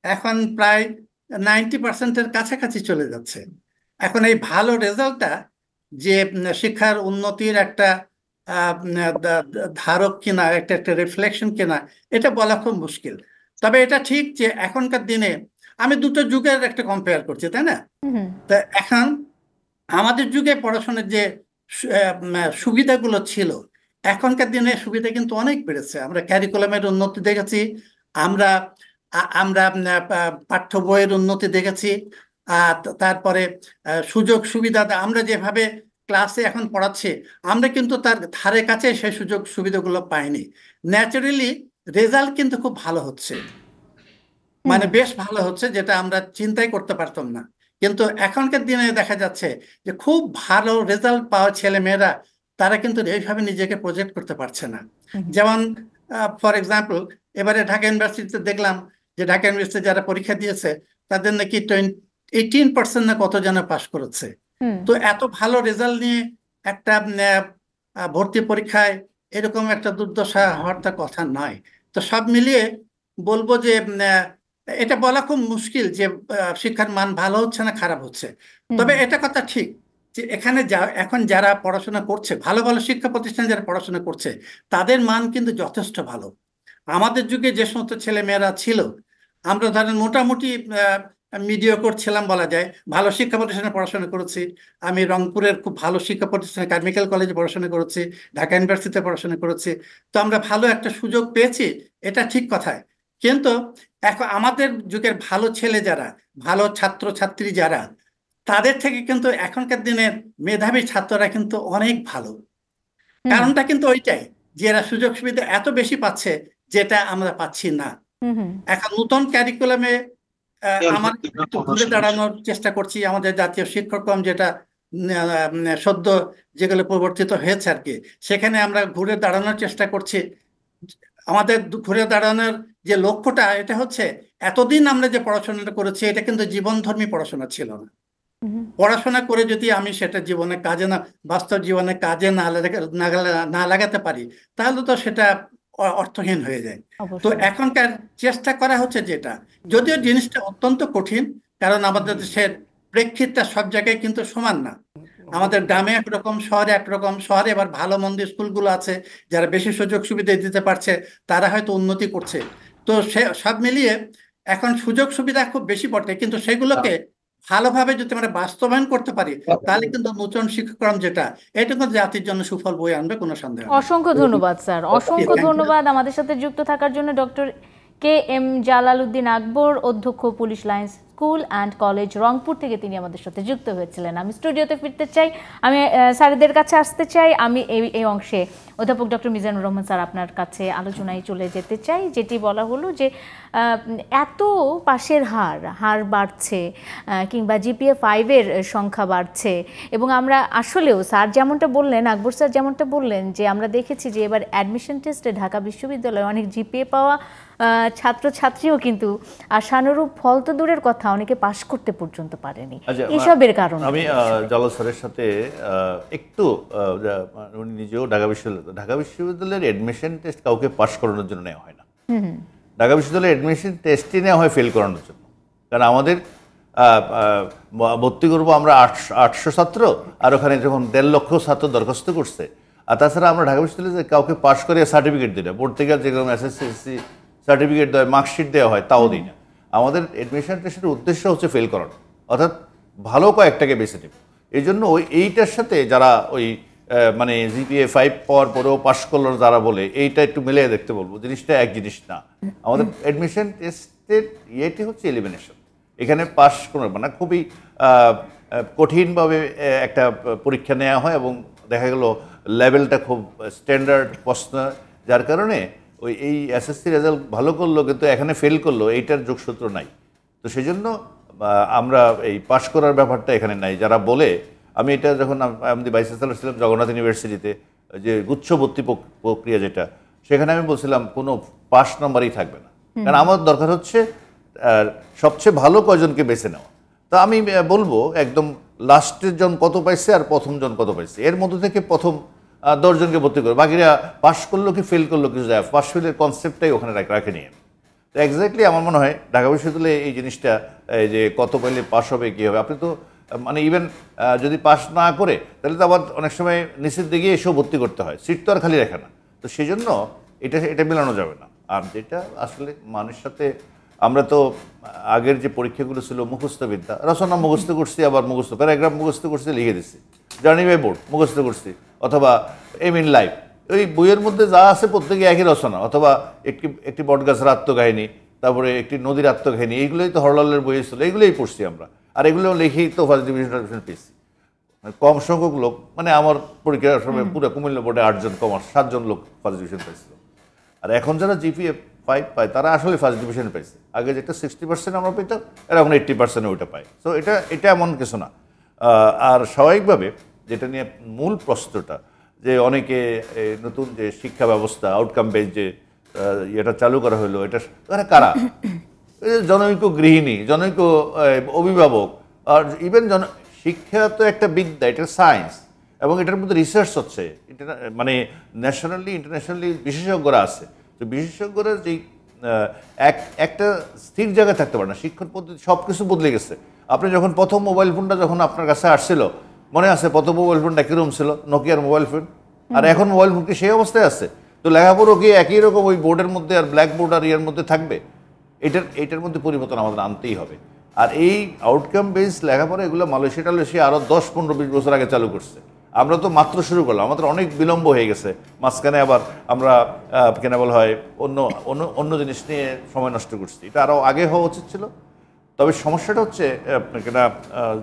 এখন প্রায় 90%-এর কাছাকাছি চলে যাচ্ছে। এখন এই ভালো রেজাল্টটা যে শিক্ষার উন্নতির একটা ধারক কিনা, একটা একটা রিফ্লেকশন কিনা, এটা বলা খুব মুশকিল। তবে এটা ঠিক যে এখনকার দিনে আমি দুটো যুগের একটা কম্পেয়ার করছি, তাই না? তা এখন আমাদের যুগে পড়াশোনার যে সুবিধাগুলো ছিল, এখনকার দিনে সুবিধা কিন্তু অনেক বেড়েছে। আমরা ক্যারিকুলামের উন্নতি দেখেছি, আমরা আমরা পাঠ্য বইয়ের উন্নতি দেখেছি, তারপরে সুযোগ সুবিধা, আমরা যেভাবে ক্লাসে এখন পড়াচ্ছি, আমরা কিন্তু তার ধারে কাছে সেই সুযোগ সুবিধাগুলো পাইনি। ন্যাচারালি রেজাল্ট কিন্তু খুব ভালো হচ্ছে, মানে বেশ ভালো হচ্ছে, যেটা আমরা চিন্তাই করতে পারতাম না। কিন্তু এখনকার দিনে দেখা যাচ্ছে যে খুব ভালো রেজাল্ট পাওয়া ছেলে মেয়েরা, তারা কিন্তু এইভাবে নিজেকে প্রজেক্ট করতে পারছে না। যেমন ফর এক্সাম্পল, এবারে ঢাকা ইউনিভার্সিটিতে দেখলাম যে ঢাকা ইউনিভার্সিটি যারা পরীক্ষা দিয়েছে তাদের নাকি 18% না কত যেন পাশ করেছে। তো এত ভালো রেজাল্ট নিয়ে একটা ভর্তি পরীক্ষায় এরকম একটা দুর্দশা হওয়ার তো কথা নয়। তো সব মিলিয়ে বলবো যে এটা বলা খুব মুশকিল যে শিক্ষার মান ভালো হচ্ছে না খারাপ হচ্ছে। তবে এটা কথা ঠিক যে এখানে এখন যারা পড়াশোনা করছে, ভালো ভালো শিক্ষা প্রতিষ্ঠানে যারা পড়াশোনা করছে, তাদের মান কিন্তু যথেষ্ট ভালো। আমাদের যুগে যে সমস্ত ছেলে মেয়েরা ছিল, আমরা ধরেন মোটামুটি মিডিওকর ছিলাম বলা যায়, ভালো শিক্ষা প্রতিষ্ঠানে পড়াশোনা করেছি। আমি রংপুরের খুব ভালো শিক্ষা প্রতিষ্ঠানে কারমিকেল কলেজে পড়াশোনা করেছি, ঢাকা ইউনিভার্সিটিতে পড়াশোনা করেছি। তো আমরা ভালো একটা সুযোগ পেয়েছি, এটা ঠিক কথায়। কিন্তু এখন আমাদের যুগের ভালো ছেলে যারা, ভালো ছাত্র ছাত্রী যারা, তাদের থেকে কিন্তু এখনকার দিনের মেধাবী ছাত্ররা কিন্তু অনেক ভালো। কারণটা কিন্তু ওইটাই যে এরা সুযোগ সুবিধা এত বেশি পাচ্ছে যেটা আমরা পাচ্ছি না। এখন নতুন ক্যারিকুলামে আমার একটু ঘুরে দাঁড়ানোর চেষ্টা করছি। আমাদের জাতীয় শিক্ষাক্রম যেটা সদ্য যেগুলো পরিবর্তিত হয়েছে আর কি, সেখানে আমরা ঘুরে দাঁড়ানোর চেষ্টা করছি। আমাদের ঘুরে দাঁড়ানোর যে লক্ষ্যটা, এটা হচ্ছে এতদিন আমরা যে পড়াশোনাটা করেছি এটা কিন্তু জীবনধর্মী পড়াশোনা ছিল না। পড়াশোনা করে যদি আমি সেটা জীবনে কাজে না, বাস্তব জীবনে কাজে না লাগাতে পারি, তাহলে তো সেটা অর্থহীন হয়ে যায়। তো এখনকার চেষ্টা করা হচ্ছে যেটা, যদিও জিনিসটা অত্যন্ত কঠিন, কারণ আমাদের দেশের প্রেক্ষিতটা সব জায়গায় কিন্তু সমান না। আমাদের গ্রামে একরকম, শহরে একরকম। শহরে এবার ভালো মন্দ স্কুলগুলো আছে, যারা বেশি সুযোগ সুবিধা দিতে পারছে তারা হয়তো উন্নতি করছে। তো সে সব মিলিয়ে এখন সুযোগ সুবিধা খুব বেশি বটে, কিন্তু সেগুলোকে ভালোভাবে যদি আমরা বাস্তবায়ন করতে পারি, তাহলে কিন্তু নতুন শিক্ষাক্রম যেটা, এটা কিন্তু জাতির জন্য সুফল বয়ে আনবে, কোনো সন্দেহ নেই। অসংখ্য ধন্যবাদ স্যার, অসংখ্য ধন্যবাদ আমাদের সাথে যুক্ত থাকার জন্য। ডক্টর KM জালালউদ্দিন আকবর, অধ্যক্ষ police lines school and college Rangpur থেকে তিনি আমাদের সাথে যুক্ত হয়েছিলেন। আমি স্টুডিওতে ফিরতে চাই, আমি স্যারদের কাছে আসতে চাই। আমি এই অংশে অধ্যাপক ডক্টর মিজানুর রহমান স্যার আপনার কাছে আলোচনায় চলে যেতে চাই। যেটি বলা হলো যে এত পাশের হার বাড়ছে, কিংবা GPA 5-এর সংখ্যা বাড়ছে, এবং আমরা আসলেও স্যার যেমনটা বললেন, আকবর স্যার যেমনটা বললেন, যে আমরা দেখেছি যে এবার অ্যাডমিশন টেস্টে ঢাকা বিশ্ববিদ্যালয়ে অনেক GPA পাওয়া ছাত্রছাত্রীও কিন্তু আশানুরূপ ফল তো দূরের কথা, অনেকে পাশ করতে পর্যন্ত পারেনি। এসবের কারণ আমি জালাল স্যারের সাথে একটু, উনি নিজেও ঢাকা বিশ্ববিদ্যালয়ের অ্যাডমিশন টেস্ট কাউকে পাশ করানোর জন্য নেওয়া হয় না। ঢাকা বিশ্ববিদ্যালয়ের অ্যাডমিশন টেস্টই নেওয়া হয় ফেল করানোর জন্য। কারণ আমাদের ভর্তি করবো আমরা 800 ছাত্র, আর ওখানে যখন 1.5 লক্ষ ছাত্র দরখাস্ত করছে। আর তাছাড়া আমরা ঢাকা বিশ্ববিদ্যালয়ে কাউকে পাশ করে সার্টিফিকেট দিই না, পড়তে গেলে যেরকম SSC সার্টিফিকেট দেওয়া, মার্কশিট দেওয়া হয়, তাও দিই না। আমাদের অ্যাডমিশন টেস্টের উদ্দেশ্য হচ্ছে ফেল করানো, অর্থাৎ ভালো কয়েকটাকে বেছে নেব। এই জন্য এইটার সাথে যারা মানে GPA 5 পাওয়ার পরেও পাশ করলো যারা বলে, এইটা একটু মিলিয়ে দেখতে বলবো, জিনিসটা এক জিনিস না। আমাদের অ্যাডমিশন টেস্টের ইয়েটি হচ্ছে এলিমিনেশন। এখানে পাশ কোনো না, খুবই কঠিনভাবে একটা পরীক্ষা নেওয়া হয় এবং দেখা গেল লেভেলটা খুব স্ট্যান্ডার্ড প্রশ্ন, যার কারণে এই SSC রেজাল্ট ভালো করলো কিন্তু এখানে ফেল করলো, এইটার যোগসূত্র নাই। তো সেই জন্য আমরা এই পাশ করার ব্যাপারটা এখানে নাই। যারা বলে, আমি এটা যখন আমাদের ভাইস চ্যান্সেলর ছিলাম জগন্নাথ ইউনিভার্সিটিতে, যে গুচ্ছভর্তি প্রক্রিয়া যেটা, সেখানে আমি বলছিলাম কোনো পাস নাম্বারই থাকবে না, কারণ আমার দরকার হচ্ছে সবচেয়ে ভালো কয়জনকে বেছে নেওয়া। তো আমি বলবো একদম লাস্টের জন কত পাইছে আর প্রথম জন কত পাইছে, এর মধ্যে থেকে প্রথম 10 জনকে ভর্তি করে, বাকিরা পাস করলো কি ফেল করলো কিছু যায়, পাস ফেলের কনসেপ্টটাই ওখানে রাখে নিয়ে। তো এক্স্যাক্টলি আমার মনে হয় ঢাকা বিশ্ববিদ্যালয়ে এই জিনিসটা, যে কত পাইলে পাস হবে কী হবে, আপনি তো মানে ইভেন যদি পাস না করে তাহলে তো আবার অনেক সময় নিচের দিকে এসেও ভর্তি করতে হয়, সিট তো আর খালি রাখে না। তো সেই জন্য এটা মেলানো যাবে না। আর যেটা আসলে মানুষের সাথে, আমরা তো আগের যে পরীক্ষাগুলো ছিল মুখস্থ বিদ্যা, রচনা মুখস্থ করছি, আবার মুখস্থ প্যারাগ্রাফ মুখস্থ করছি, লিখে দিচ্ছি, জার্নি বাই বোর্ড মুখস্থ করছি, অথবা এম ইন লাইফ, ওই বইয়ের মধ্যে যা আছে প্রত্যেকে একই রচনা, অথবা একটি বটগাছের আত্মকাহিনী, তারপরে একটি নদীর আত্মকাহিনী, এইগুলোই তো হরলালের বই ছিল, এইগুলোই পড়ছি আমরা, আর এগুলো লিখেই তো ফার্স্ট ডিভিশন পেয়েছি। কম সংখ্যক লোক, মানে আমার পরীক্ষার সময় পুরো কুমিল্লা বোর্ডে 8 জন কমার্স, 7 জন লোক ফার্স্ট ডিভিশন পেয়েছিল। আর এখন যারা GPA 5 পায় তারা আসলে ফার্স্ট ডিভিশন পাইছে। আগে যেটা 60% আমরা পেতাম, এরা এখন 80% ওইটা পায়। সো এটা এমন কিছু না। আর স্বাভাবিকভাবে যেটা নিয়ে মূল প্রশ্নটা, যে অনেকে নতুন যে শিক্ষা ব্যবস্থা আউটকাম বেস যে এটা চালু করা হলো, এটা কারা? জনৈক গৃহিণী, জনৈক অভিভাবক, আর ইভেন শিক্ষা তো একটা বিদ্যা, এটা সায়েন্স, এবং এটার মধ্যে রিসার্চ হচ্ছে, মানে ন্যাশনালি ইন্টারন্যাশনালি বিশেষজ্ঞরা আছে। তো বিশেষজ্ঞরা যেই একটা স্থির জায়গায় থাকতে পারে না। শিক্ষণ পদ্ধতি সব কিছু বদলে গেছে। আপনি যখন প্রথম মোবাইল ফোনটা যখন আপনার কাছে আসছিল, মনে আছে প্রথম মোবাইল ফোনটা কীরকম ছিল? নোকিয়ার মোবাইল ফোন। আর এখন মোবাইল ফোন কি সেই অবস্থায় আছে? তো লেখাপড়ো কি একই রকম ওই বোর্ডের মধ্যে আর ব্ল্যাক বোর্ড আর ইয়ের মধ্যে থাকবে? এটার মধ্যে পরিবর্তন আমাদের আনতেই হবে। আর এই আউটকাম বেস লেখাপড়া এগুলো মালয়েশিয়া আরও 10-15-20 বছর আগে চালু করছে। আমরা তো মাত্র শুরু করলাম, আমাদের অনেক বিলম্ব হয়ে গেছে। মাঝখানে আবার আমরা কেন বলা হয় অন্য জিনিস নিয়ে সময় নষ্ট করছি। এটা আরও আগে হওয়া উচিত ছিল। তবে সমস্যাটা হচ্ছে আপনাকে না,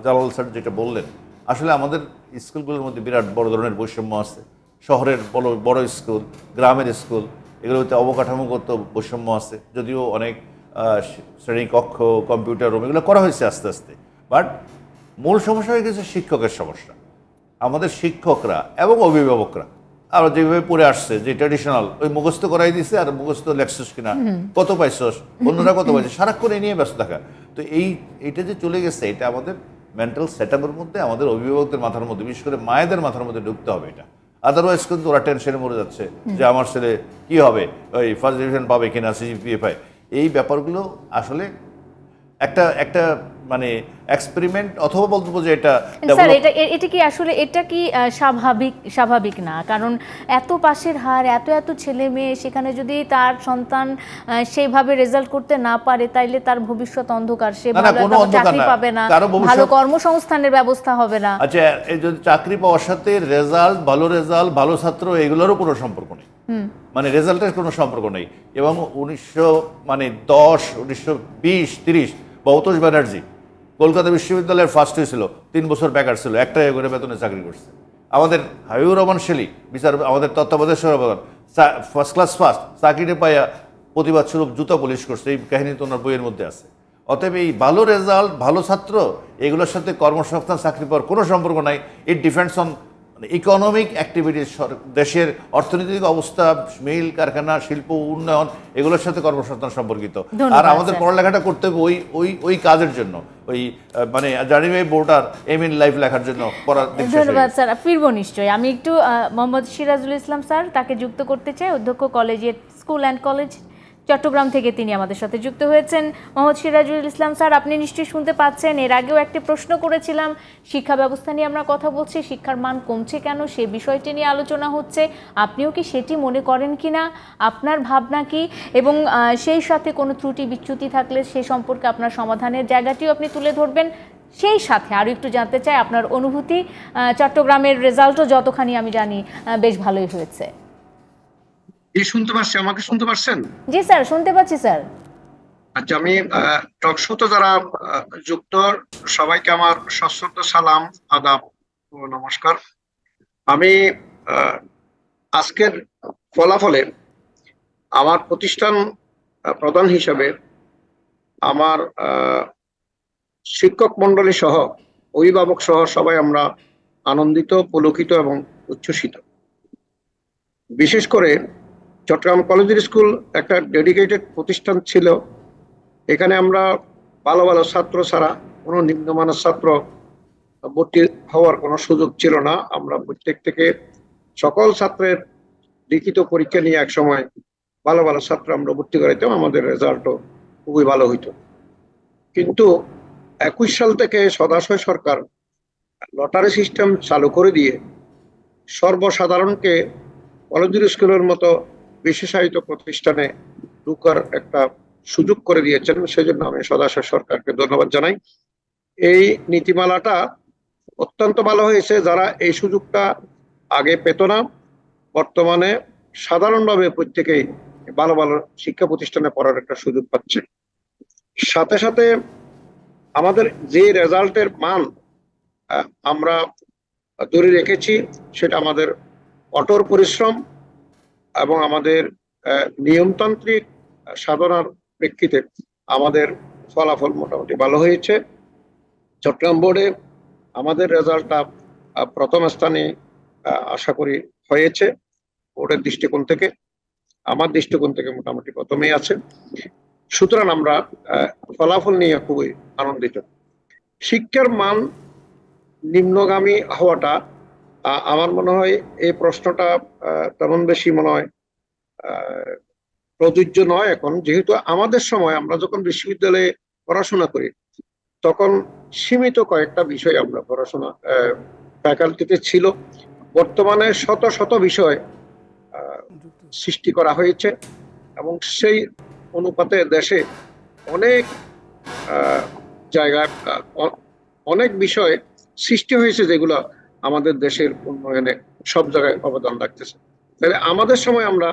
জালাল স্যার যেটা বললেন, আসলে আমাদের স্কুলগুলোর মধ্যে বিরাট বড় ধরনের বৈষম্য আছে। শহরের বড় স্কুল, গ্রামের স্কুল, এগুলোতে অবকাঠামোগত বৈষম্য আছে। যদিও অনেক শ্রেণীকক্ষ, কম্পিউটার রুম এগুলো করা হয়েছে আস্তে আস্তে, বাট মূল সমস্যা হয়ে গেছে শিক্ষকের সমস্যা। আমাদের শিক্ষকরা এবং অভিভাবকরা আরও যেভাবে পড়ে আসছে, যে ট্র্যাডিশনাল ওই মুখস্থ করাই দিছে, আর মুখস্থ লেখছিস কিনা, কত পাইছস, অন্যরা কত পাইছে, সারাক্ষণ এই নিয়ে ব্যস্ত থাকা। তো এইটা যে চলে গেছে, এটা আমাদের মেন্টাল সেট আপের মধ্যে, আমাদের অভিভাবকদের মাথার মধ্যে, বিশেষ করে মায়েদের মাথার মধ্যে ঢুকতে হবে এটা। আদারওয়াইজ কিন্তু ওরা টেনশনে মরে যাচ্ছে যে আমার ছেলে কি হবে, ওই ফার্স্ট ডিভিশন পাবে কিনা, সিজিপিএ পায়। এই ব্যাপারগুলো আসলে একটা মানে এক্সপেরিমেন্ট, অথবা বলবো যে এটা স্যার এটা কি আসলে এটা কি স্বাভাবিক না? কারণ এত পাশের হার, এত ছেলে মেয়ে, সেখানে যদি তার সন্তান সেইভাবে রেজাল্ট করতে না পারে, তাইলে তার ভবিষ্যৎ অন্ধকার। সে ভালো চাকরি পাবে না, ভালো কর্মসংস্থানের ব্যবস্থা হবে না। আচ্ছা, এই যদি চাকরি পাওয়ার সাথে রেজাল্ট, ভালো ছাত্র, এগুলোরও কোনো সম্পর্ক নেই। মানে রেজাল্টের কোনো সম্পর্ক নেই। এবং 1920, বৌতোষ ব্যানার্জি কলকাতা বিশ্ববিদ্যালয়ের ফার্স্ট হয়েছিল, 3 বছর বেকার ছিল, 1 টাকা করে বেতনে চাকরি করছে। আমাদের হাবিবুর রহমান শেলি আমাদের তত্ত্বাবধায়ক সভাপতি ফার্স্ট ক্লাস চাকরিতে পাইয়া প্রতিবাদ স্বরূপ জুতা পুলিশ করছে। এই কাহিনী তো ওনার বইয়ের মধ্যে আছে। অতএব এই ভালো রেজাল্ট, ভালো ছাত্র, এগুলোর সাথে কর্মসংস্থান, চাকরি পাওয়ার কোনো সম্পর্ক নাই। It depends on economic activities, দেশের অর্থনৈতিক অবস্থা, মিল কারখানা, শিল্প উন্নয়ন, এগুলোর সাথে কর্মসংস্থান সম্পর্কিত। আর আমাদের পড়ালেখাটা করতে হবে ওই কাজের জন্য, ওই মানে journey border m in life লেখার জন্য পড়ার। ধন্যবাদ স্যার, ফিরবো নিশ্চয়ই। আমি একটু মোহাম্মদ সিরাজুল ইসলাম স্যার, তাকে যুক্ত করতে চাই। অধ্যক্ষ collegiate school and college Chattogram থেকে তিনি আমাদের সাথে যুক্ত হয়েছেন। মোহাম্মদ সিরাজুল ইসলাম স্যার, আপনি নিশ্চয়ই শুনতে পাচ্ছেন, এর আগেও একটি প্রশ্ন করেছিলাম। শিক্ষা ব্যবস্থা নিয়ে আমরা কথা বলছি, শিক্ষার মান কমছে কেন, সে বিষয়টি নিয়ে আলোচনা হচ্ছে। আপনিও কি সেটি মনে করেন কিনা, আপনার ভাবনা কি, এবং সেই সাথে কোনো ত্রুটি বিচ্যুতি থাকলে সে সম্পর্কে আপনার সমাধানের জায়গাটিও আপনি তুলে ধরবেন। সেই সাথে আরও একটু জানতে চাই আপনার অনুভূতি। চট্টগ্রামের রেজাল্টও যতখানি আমি জানি বেশ ভালোই হয়েছে। শুনতে পাচ্ছি, আমাকে শুনতে পাচ্ছেন? জি স্যার, শুনতে পাচ্ছি স্যার। আচ্ছা, আমি টক শোতে যারা যুক্ত সবাইকে আমার সশ্রদ্ধ সালাম, আদাব ও নমস্কার। আমি আজকের ফলাফলে আমার প্রতিষ্ঠান প্রধান হিসাবে আমার শিক্ষক মন্ডলী সহ, অভিভাবক সহ সবাই আমরা আনন্দিত, পুলকিত এবং উচ্ছ্বসিত। বিশেষ করে চট্টগ্রাম কলেজিয়েট স্কুল একটা ডেডিকেটেড প্রতিষ্ঠান ছিল। এখানে আমরা ভালো ছাত্র ছাড়া কোনো নিম্নমানের ছাত্র ভর্তি হওয়ার কোনো সুযোগ ছিল না। আমরা প্রত্যেক থেকে সকল ছাত্রের লিখিত পরীক্ষা নিয়ে এক সময় ভালো ছাত্র আমরা ভর্তি করাইতাম, আমাদের রেজাল্টও খুবই ভালো হইতো। কিন্তু 21 সাল থেকে সদাশয় সরকার লটারি সিস্টেম চালু করে দিয়ে সর্বসাধারণকে কলেজিয়েট স্কুলের মতো বিশেষায়িত প্রতিষ্ঠানে ঢুকার একটা সুযোগ করে দিয়েছেন। সেজন্য আমি সদাশয় সরকারকে ধন্যবাদ জানাই। এই নীতিমালাটা অত্যন্ত ভালো হয়েছে। যারা এই সুযোগটা আগে পেত না, বর্তমানে সাধারণভাবে প্রত্যেকেই ভালো শিক্ষা প্রতিষ্ঠানে পড়ার একটা সুযোগ পাচ্ছে। সাথে সাথে আমাদের যে রেজাল্টের মান আমরা ধরে রেখেছি, সেটা আমাদের কঠোর পরিশ্রম এবং আমাদের নিয়মতান্ত্রিক সাধনার প্রেক্ষিতে আমাদের ফলাফল মোটামুটি ভালো হয়েছে। চট্টগ্রাম বোর্ডে আমাদের রেজাল্টটা প্রথম স্থানে আশা করি হয়েছে। বোর্ডের দৃষ্টিকোণ থেকে, আমার দৃষ্টিকোণ থেকে মোটামুটি প্রথমেই আছে। সুতরাং আমরা ফলাফল নিয়ে খুবই আনন্দিত। শিক্ষার মান নিম্নগামী হওয়াটা, আমার মনে হয় এই প্রশ্নটা তেমন বেশি মনে হয় প্রযোজ্য নয় এখন, যেহেতু আমাদের সময় আমরা যখন বিশ্ববিদ্যালয়ে পড়াশোনা করি তখন সীমিত কয়েকটা বিষয় আমরা পড়াশোনা ফ্যাকাল্টিতে ছিল। বর্তমানে শত শত বিষয় সৃষ্টি করা হয়েছে এবং সেই অনুপাতে দেশে অনেক জায়গায় অনেক বিষয় সৃষ্টি হয়েছে যেগুলো আমাদের দেশের উন্নয়নে সব জায়গায় অবদান রাখতেছে। তাহলে আমাদের সময় আমরা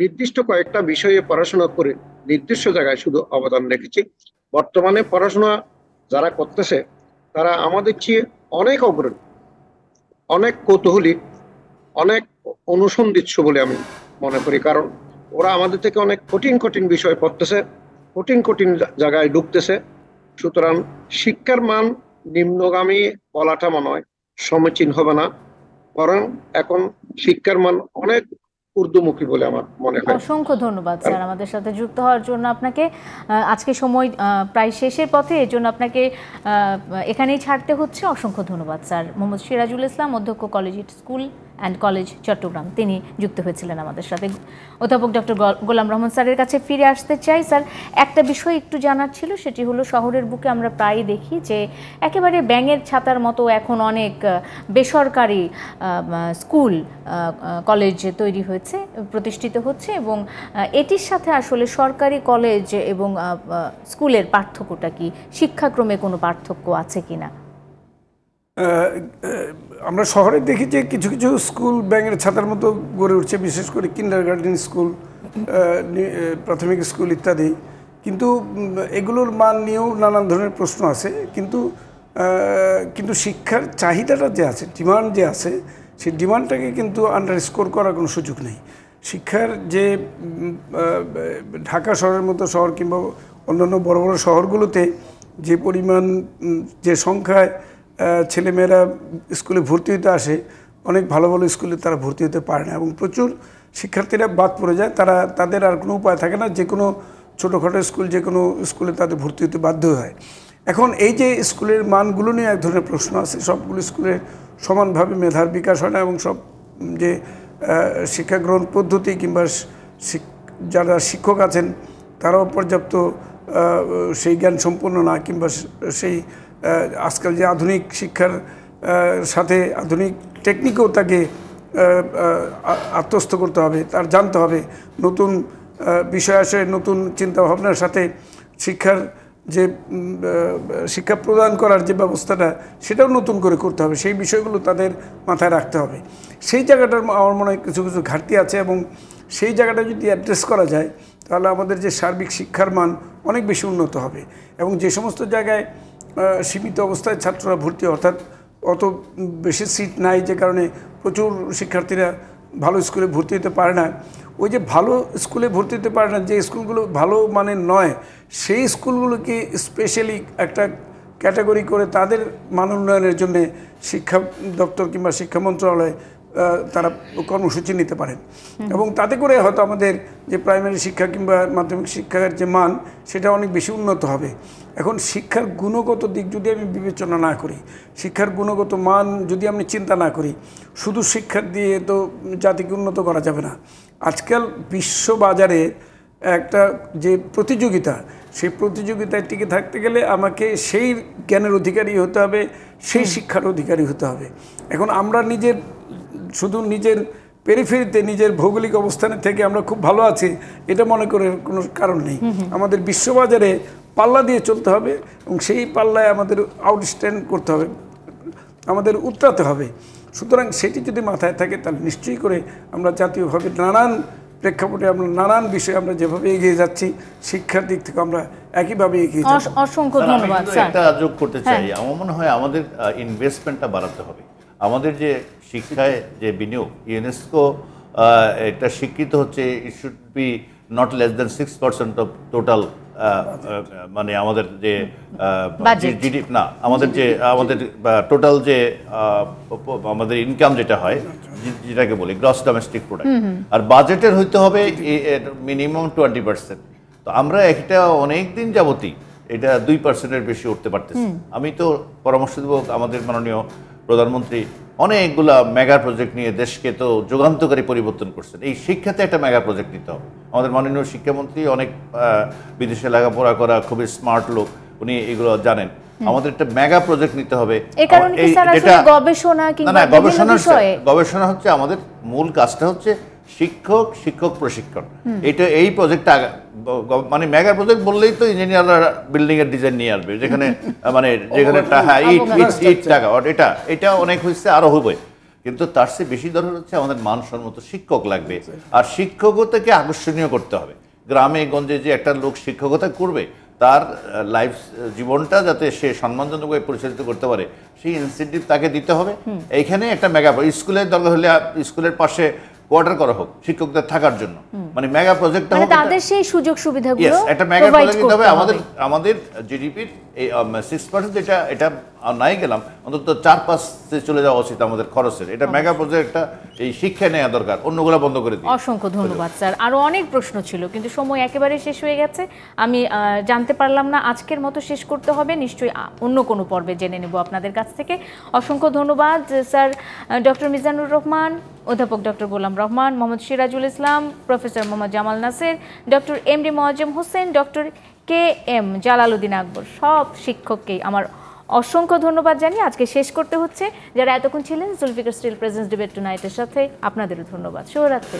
নির্দিষ্ট কয়েকটা বিষয়ে পড়াশোনা করে নির্দিষ্ট জায়গায় শুধু অবদান রেখেছি। বর্তমানে পড়াশোনা যারা করতেছে তারা আমাদের চেয়ে অনেক অগ্রণী, অনেক কৌতূহলী, অনেক অনুসন্ধিৎস বলে আমি মনে করি। কারণ ওরা আমাদের থেকে অনেক কঠিন কঠিন বিষয় পড়তেছে, কঠিন কঠিন জায়গায় ঢুকতেছে। সুতরাং শিক্ষার মান নিম্নগামী বলাটা মনে হয় সমীচীন হবে না, বরং এখন শিক্ষার মান অনেক ঊর্ধ্বমুখী বলে আমার মনে হয়। অসংখ্য ধন্যবাদ স্যার আমাদের সাথে যুক্ত হওয়ার জন্য। আপনাকে আজকে সময় প্রায় শেষের পথে, এর জন্য আপনাকে এখানেই ছাড়তে হচ্ছে। অসংখ্য ধন্যবাদ স্যার। মোহাম্মদ সিরাজুল ইসলাম, অধ্যক্ষ collegiate school and college Chattogram, তিনি যুক্ত হয়েছিলেন আমাদের সাথে। অধ্যাপক ডক্টর গোলাম রহমান স্যারের কাছে ফিরে আসতে চাই। স্যার, একটা বিষয় একটু জানার ছিল, সেটি হলো শহরের বুকে আমরা প্রায়ই দেখি যে একেবারে ব্যাঙের ছাতার মতো এখন অনেক বেসরকারি স্কুল কলেজ তৈরি হয়েছে, প্রতিষ্ঠিত হচ্ছে, এবং এটির সাথে আসলে সরকারি কলেজ এবং স্কুলের পার্থক্যটা কি? শিক্ষাক্রমে কোনো পার্থক্য আছে কিনা? আমরা শহরে দেখি যে কিছু কিছু স্কুল ব্যাঙের ছাতার মতো গড়ে উঠছে, বিশেষ করে কিন্ডারগার্টেন স্কুল, প্রাথমিক স্কুল ইত্যাদি। কিন্তু এগুলোর মান নিয়েও নানান ধরনের প্রশ্ন আছে। কিন্তু শিক্ষার চাহিদাটা যে আছে, ডিমান্ড যে আছে, সেই ডিমান্ডটাকে কিন্তু আন্ডার স্কোর করার কোনো সুযোগ নেই। শিক্ষার যে ঢাকা শহরের মতো শহর কিংবা অন্যান্য বড় বড় শহরগুলোতে যে পরিমাণ, যে সংখ্যায় ছেলেমেয়েরা স্কুলে ভর্তি হতে আসে, অনেক ভালো ভালো স্কুলে তারা ভর্তি হতে পারে না এবং প্রচুর শিক্ষার্থীরা বাদ পড়ে যায়। তাদের আর কোনো উপায় থাকে না, যে কোনো ছোটোখাটো স্কুল, যে কোনো স্কুলে তাদের ভর্তি হতে বাধ্য হয়। এখন এই যে স্কুলের মানগুলো নিয়ে এক ধরনের প্রশ্ন আছে। সবগুলো স্কুলে সমানভাবে মেধার বিকাশ হয় না এবং সব যে শিক্ষা গ্রহণ পদ্ধতি কিংবা যারা শিক্ষক আছেন তারাও পর্যাপ্ত সেই জ্ঞান সম্পন্ন না, কিংবা সেই আজকাল যে আধুনিক শিক্ষার সাথে আধুনিক টেকনিকও তাকে আত্মস্থ করতে হবে, তার জানতে হবে। নতুন বিষয় আসে, নতুন চিন্তাভাবনার সাথে শিক্ষা প্রদান করার যে ব্যবস্থাটা, সেটাও নতুন করে করতে হবে। সেই বিষয়গুলো তাদের মাথায় রাখতে হবে। সেই জায়গাটার আমার মনে হয় কিছু কিছু ঘাটতি আছে এবং সেই জায়গাটা যদি অ্যাড্রেস করা যায় তাহলে আমাদের যে সার্বিক শিক্ষার মান অনেক বেশি উন্নত হবে। এবং যে সমস্ত জায়গায় সীমিত অবস্থায় ছাত্ররা ভর্তি, অর্থাৎ অত বেশি সিট নাই, যে কারণে প্রচুর শিক্ষার্থীরা ভালো স্কুলে ভর্তি হতে পারে না, ওই যে ভালো স্কুলে ভর্তি হতে পারে না, যে স্কুলগুলো ভালো মানের নয়, সেই স্কুলগুলোকে স্পেশালি একটা ক্যাটাগরি করে তাদের মান উন্নয়নের জন্য শিক্ষা দপ্তর কিংবা শিক্ষা মন্ত্রণালয় তারা কর্মসূচি নিতে পারেন এবং তাতে করে হয়তো আমাদের যে প্রাইমারি শিক্ষা কিংবা মাধ্যমিক শিক্ষার যে মান, সেটা অনেক বেশি উন্নত হবে। এখন শিক্ষার গুণগত দিক যদি আমি বিবেচনা না করি, শিক্ষার গুণগত মান যদি আমি চিন্তা না করি, শুধু শিক্ষা দিয়ে তো জাতিকে উন্নত করা যাবে না। আজকাল বিশ্ববাজারে একটা যে প্রতিযোগিতা, সেই প্রতিযোগিতায় টিকে থাকতে গেলে আমাকে সেই জ্ঞানের অধিকারী হতে হবে, সেই শিক্ষার অধিকারী হতে হবে। এখন আমরা শুধু নিজের পেরিফেরিতে, নিজের ভৌগোলিক অবস্থানে থেকে আমরা খুব ভালো আছি এটা মনে করে কোনো কারণ নেই। আমাদের বিশ্ববাজারে পাল্লা দিয়ে চলতে হবে এবং সেই পাল্লায় আমাদের আউটস্ট্যান্ড করতে হবে, আমাদের উতরাতে হবে। সুতরাং সেটি যদি মাথায় থাকে তাহলে নিশ্চয়ই করে আমরা জাতীয়ভাবে নানান প্রেক্ষাপটে আমরা নানান বিষয়ে আমরা যেভাবে এগিয়ে যাচ্ছি, শিক্ষার দিক থেকে আমরা একইভাবে এগিয়ে যাব। অসংখ্য ধন্যবাদ স্যার। একটা যোগ করতে চাই, আমার মনে হয় আমাদের ইনভেস্টমেন্টটা বাড়াতে হবে। আমাদের যে শিক্ষায় যে বিনিয়োগ, ইউনেস্কো এটা স্বীকৃত হচ্ছে, it should be not less than 6% of total, মানে আমাদের যে জিডিপি না, আমাদের টোটাল যে আমাদের ইনকাম যেটা হয়, যেটাকে বলি গ্রস ডোমেস্টিক প্রোডাক্ট, আর বাজেটের হইতে হবে মিনিমাম 20%। তো আমরা এটা অনেক দিন যাবতই এটা 2%-এর বেশি উঠতে পারতেছি। আমি তো পরামর্শ দেবো আমাদের মাননীয় প্রধানমন্ত্রী অনেকগুলা মেগা প্রজেক্ট নিয়ে দেশকে তো যুগান্তকারী পরিবর্তন করছেন। এই শিক্ষাতে একটা মেগা প্রজেক্ট নিতে হবে। আমাদের মাননীয় শিক্ষামন্ত্রী অনেক বিদেশে লেখাপড়া করা, খুবই স্মার্ট লোক, উনি এগুলো জানেন। আমাদের একটা মেগা প্রজেক্ট নিতে হবে। গবেষণা হচ্ছে আমাদের মূল কাজটা হচ্ছে শিক্ষক প্রশিক্ষণ। এই প্রজেক্টটা মানে মেগা প্রজেক্ট বললেই তো ইঞ্জিনিয়াররা বিল্ডিং এর ডিজাইন নিয়ে আসবে, যেখানে ইট টাকা এটা অনেক হয়েছে, আরো হবে। কিন্তু তার চেয়ে বেশি দরকার হচ্ছে আমাদের মানসম্মত শিক্ষক লাগবে। আর শিক্ষকতাকে আকর্ষণীয় করতে হবে। গ্রামে গঞ্জে যে একটা লোক শিক্ষকতা করবে, তার লাইফ জীবনটা যাতে সে সম্মানজনকভাবে পরিচালিত করতে পারে, সেই ইনসেন্টিভ তাকে দিতে হবে। এইখানে একটা মেগা স্কুলের দরকার হলে স্কুলের পাশে কোয়ার্টার করা হোক শিক্ষকদের থাকার জন্য, মানে মেগা প্রজেক্টটা হবে, তাদের সেই সুযোগ সুবিধাগুলো একটা মেগা প্রজেক্ট দিতে হবে। আমাদের জিডিপির এই 6% এটা নাই গেলাম, অন্তত 4-5 চলে যাওয়া উচিত আমাদের খরচের। এটা মেগা প্রজেক্টটা এই শিক্ষা নেওয়া দরকার, অন্যগুলো বন্ধ করে দিই। অসংখ্য ধন্যবাদ স্যার। আরো অনেক প্রশ্ন ছিল কিন্তু সময় একেবারে শেষ হয়ে গেছে, আমি জানতে পারলাম না। আজকের মতো শেষ করতে হবে, নিশ্চয়ই অন্য কোনো পর্বে জেনে নেব আপনাদের কাছ থেকে। অসংখ্য ধন্যবাদ স্যার ডক্টর মিজানুর রহমান, অধ্যাপক doctor Golam Rahman, Mohammad Sirajul Islam, professor Mohammad Jamal Nasir, doctor MD Moazzem Hossain, doctor KM Jalaluddin Akbar, সব শিক্ষককেই আমার অসংখ্য ধন্যবাদ জানিয়ে আজকে শেষ করতে হচ্ছে। যারা এতক্ষণ ছিলেন জুলফিকার স্টিল প্রেজেন্স ডিবেট টুনাইটের সাথে, আপনাদেরও ধন্যবাদ। শুভরাত্রি।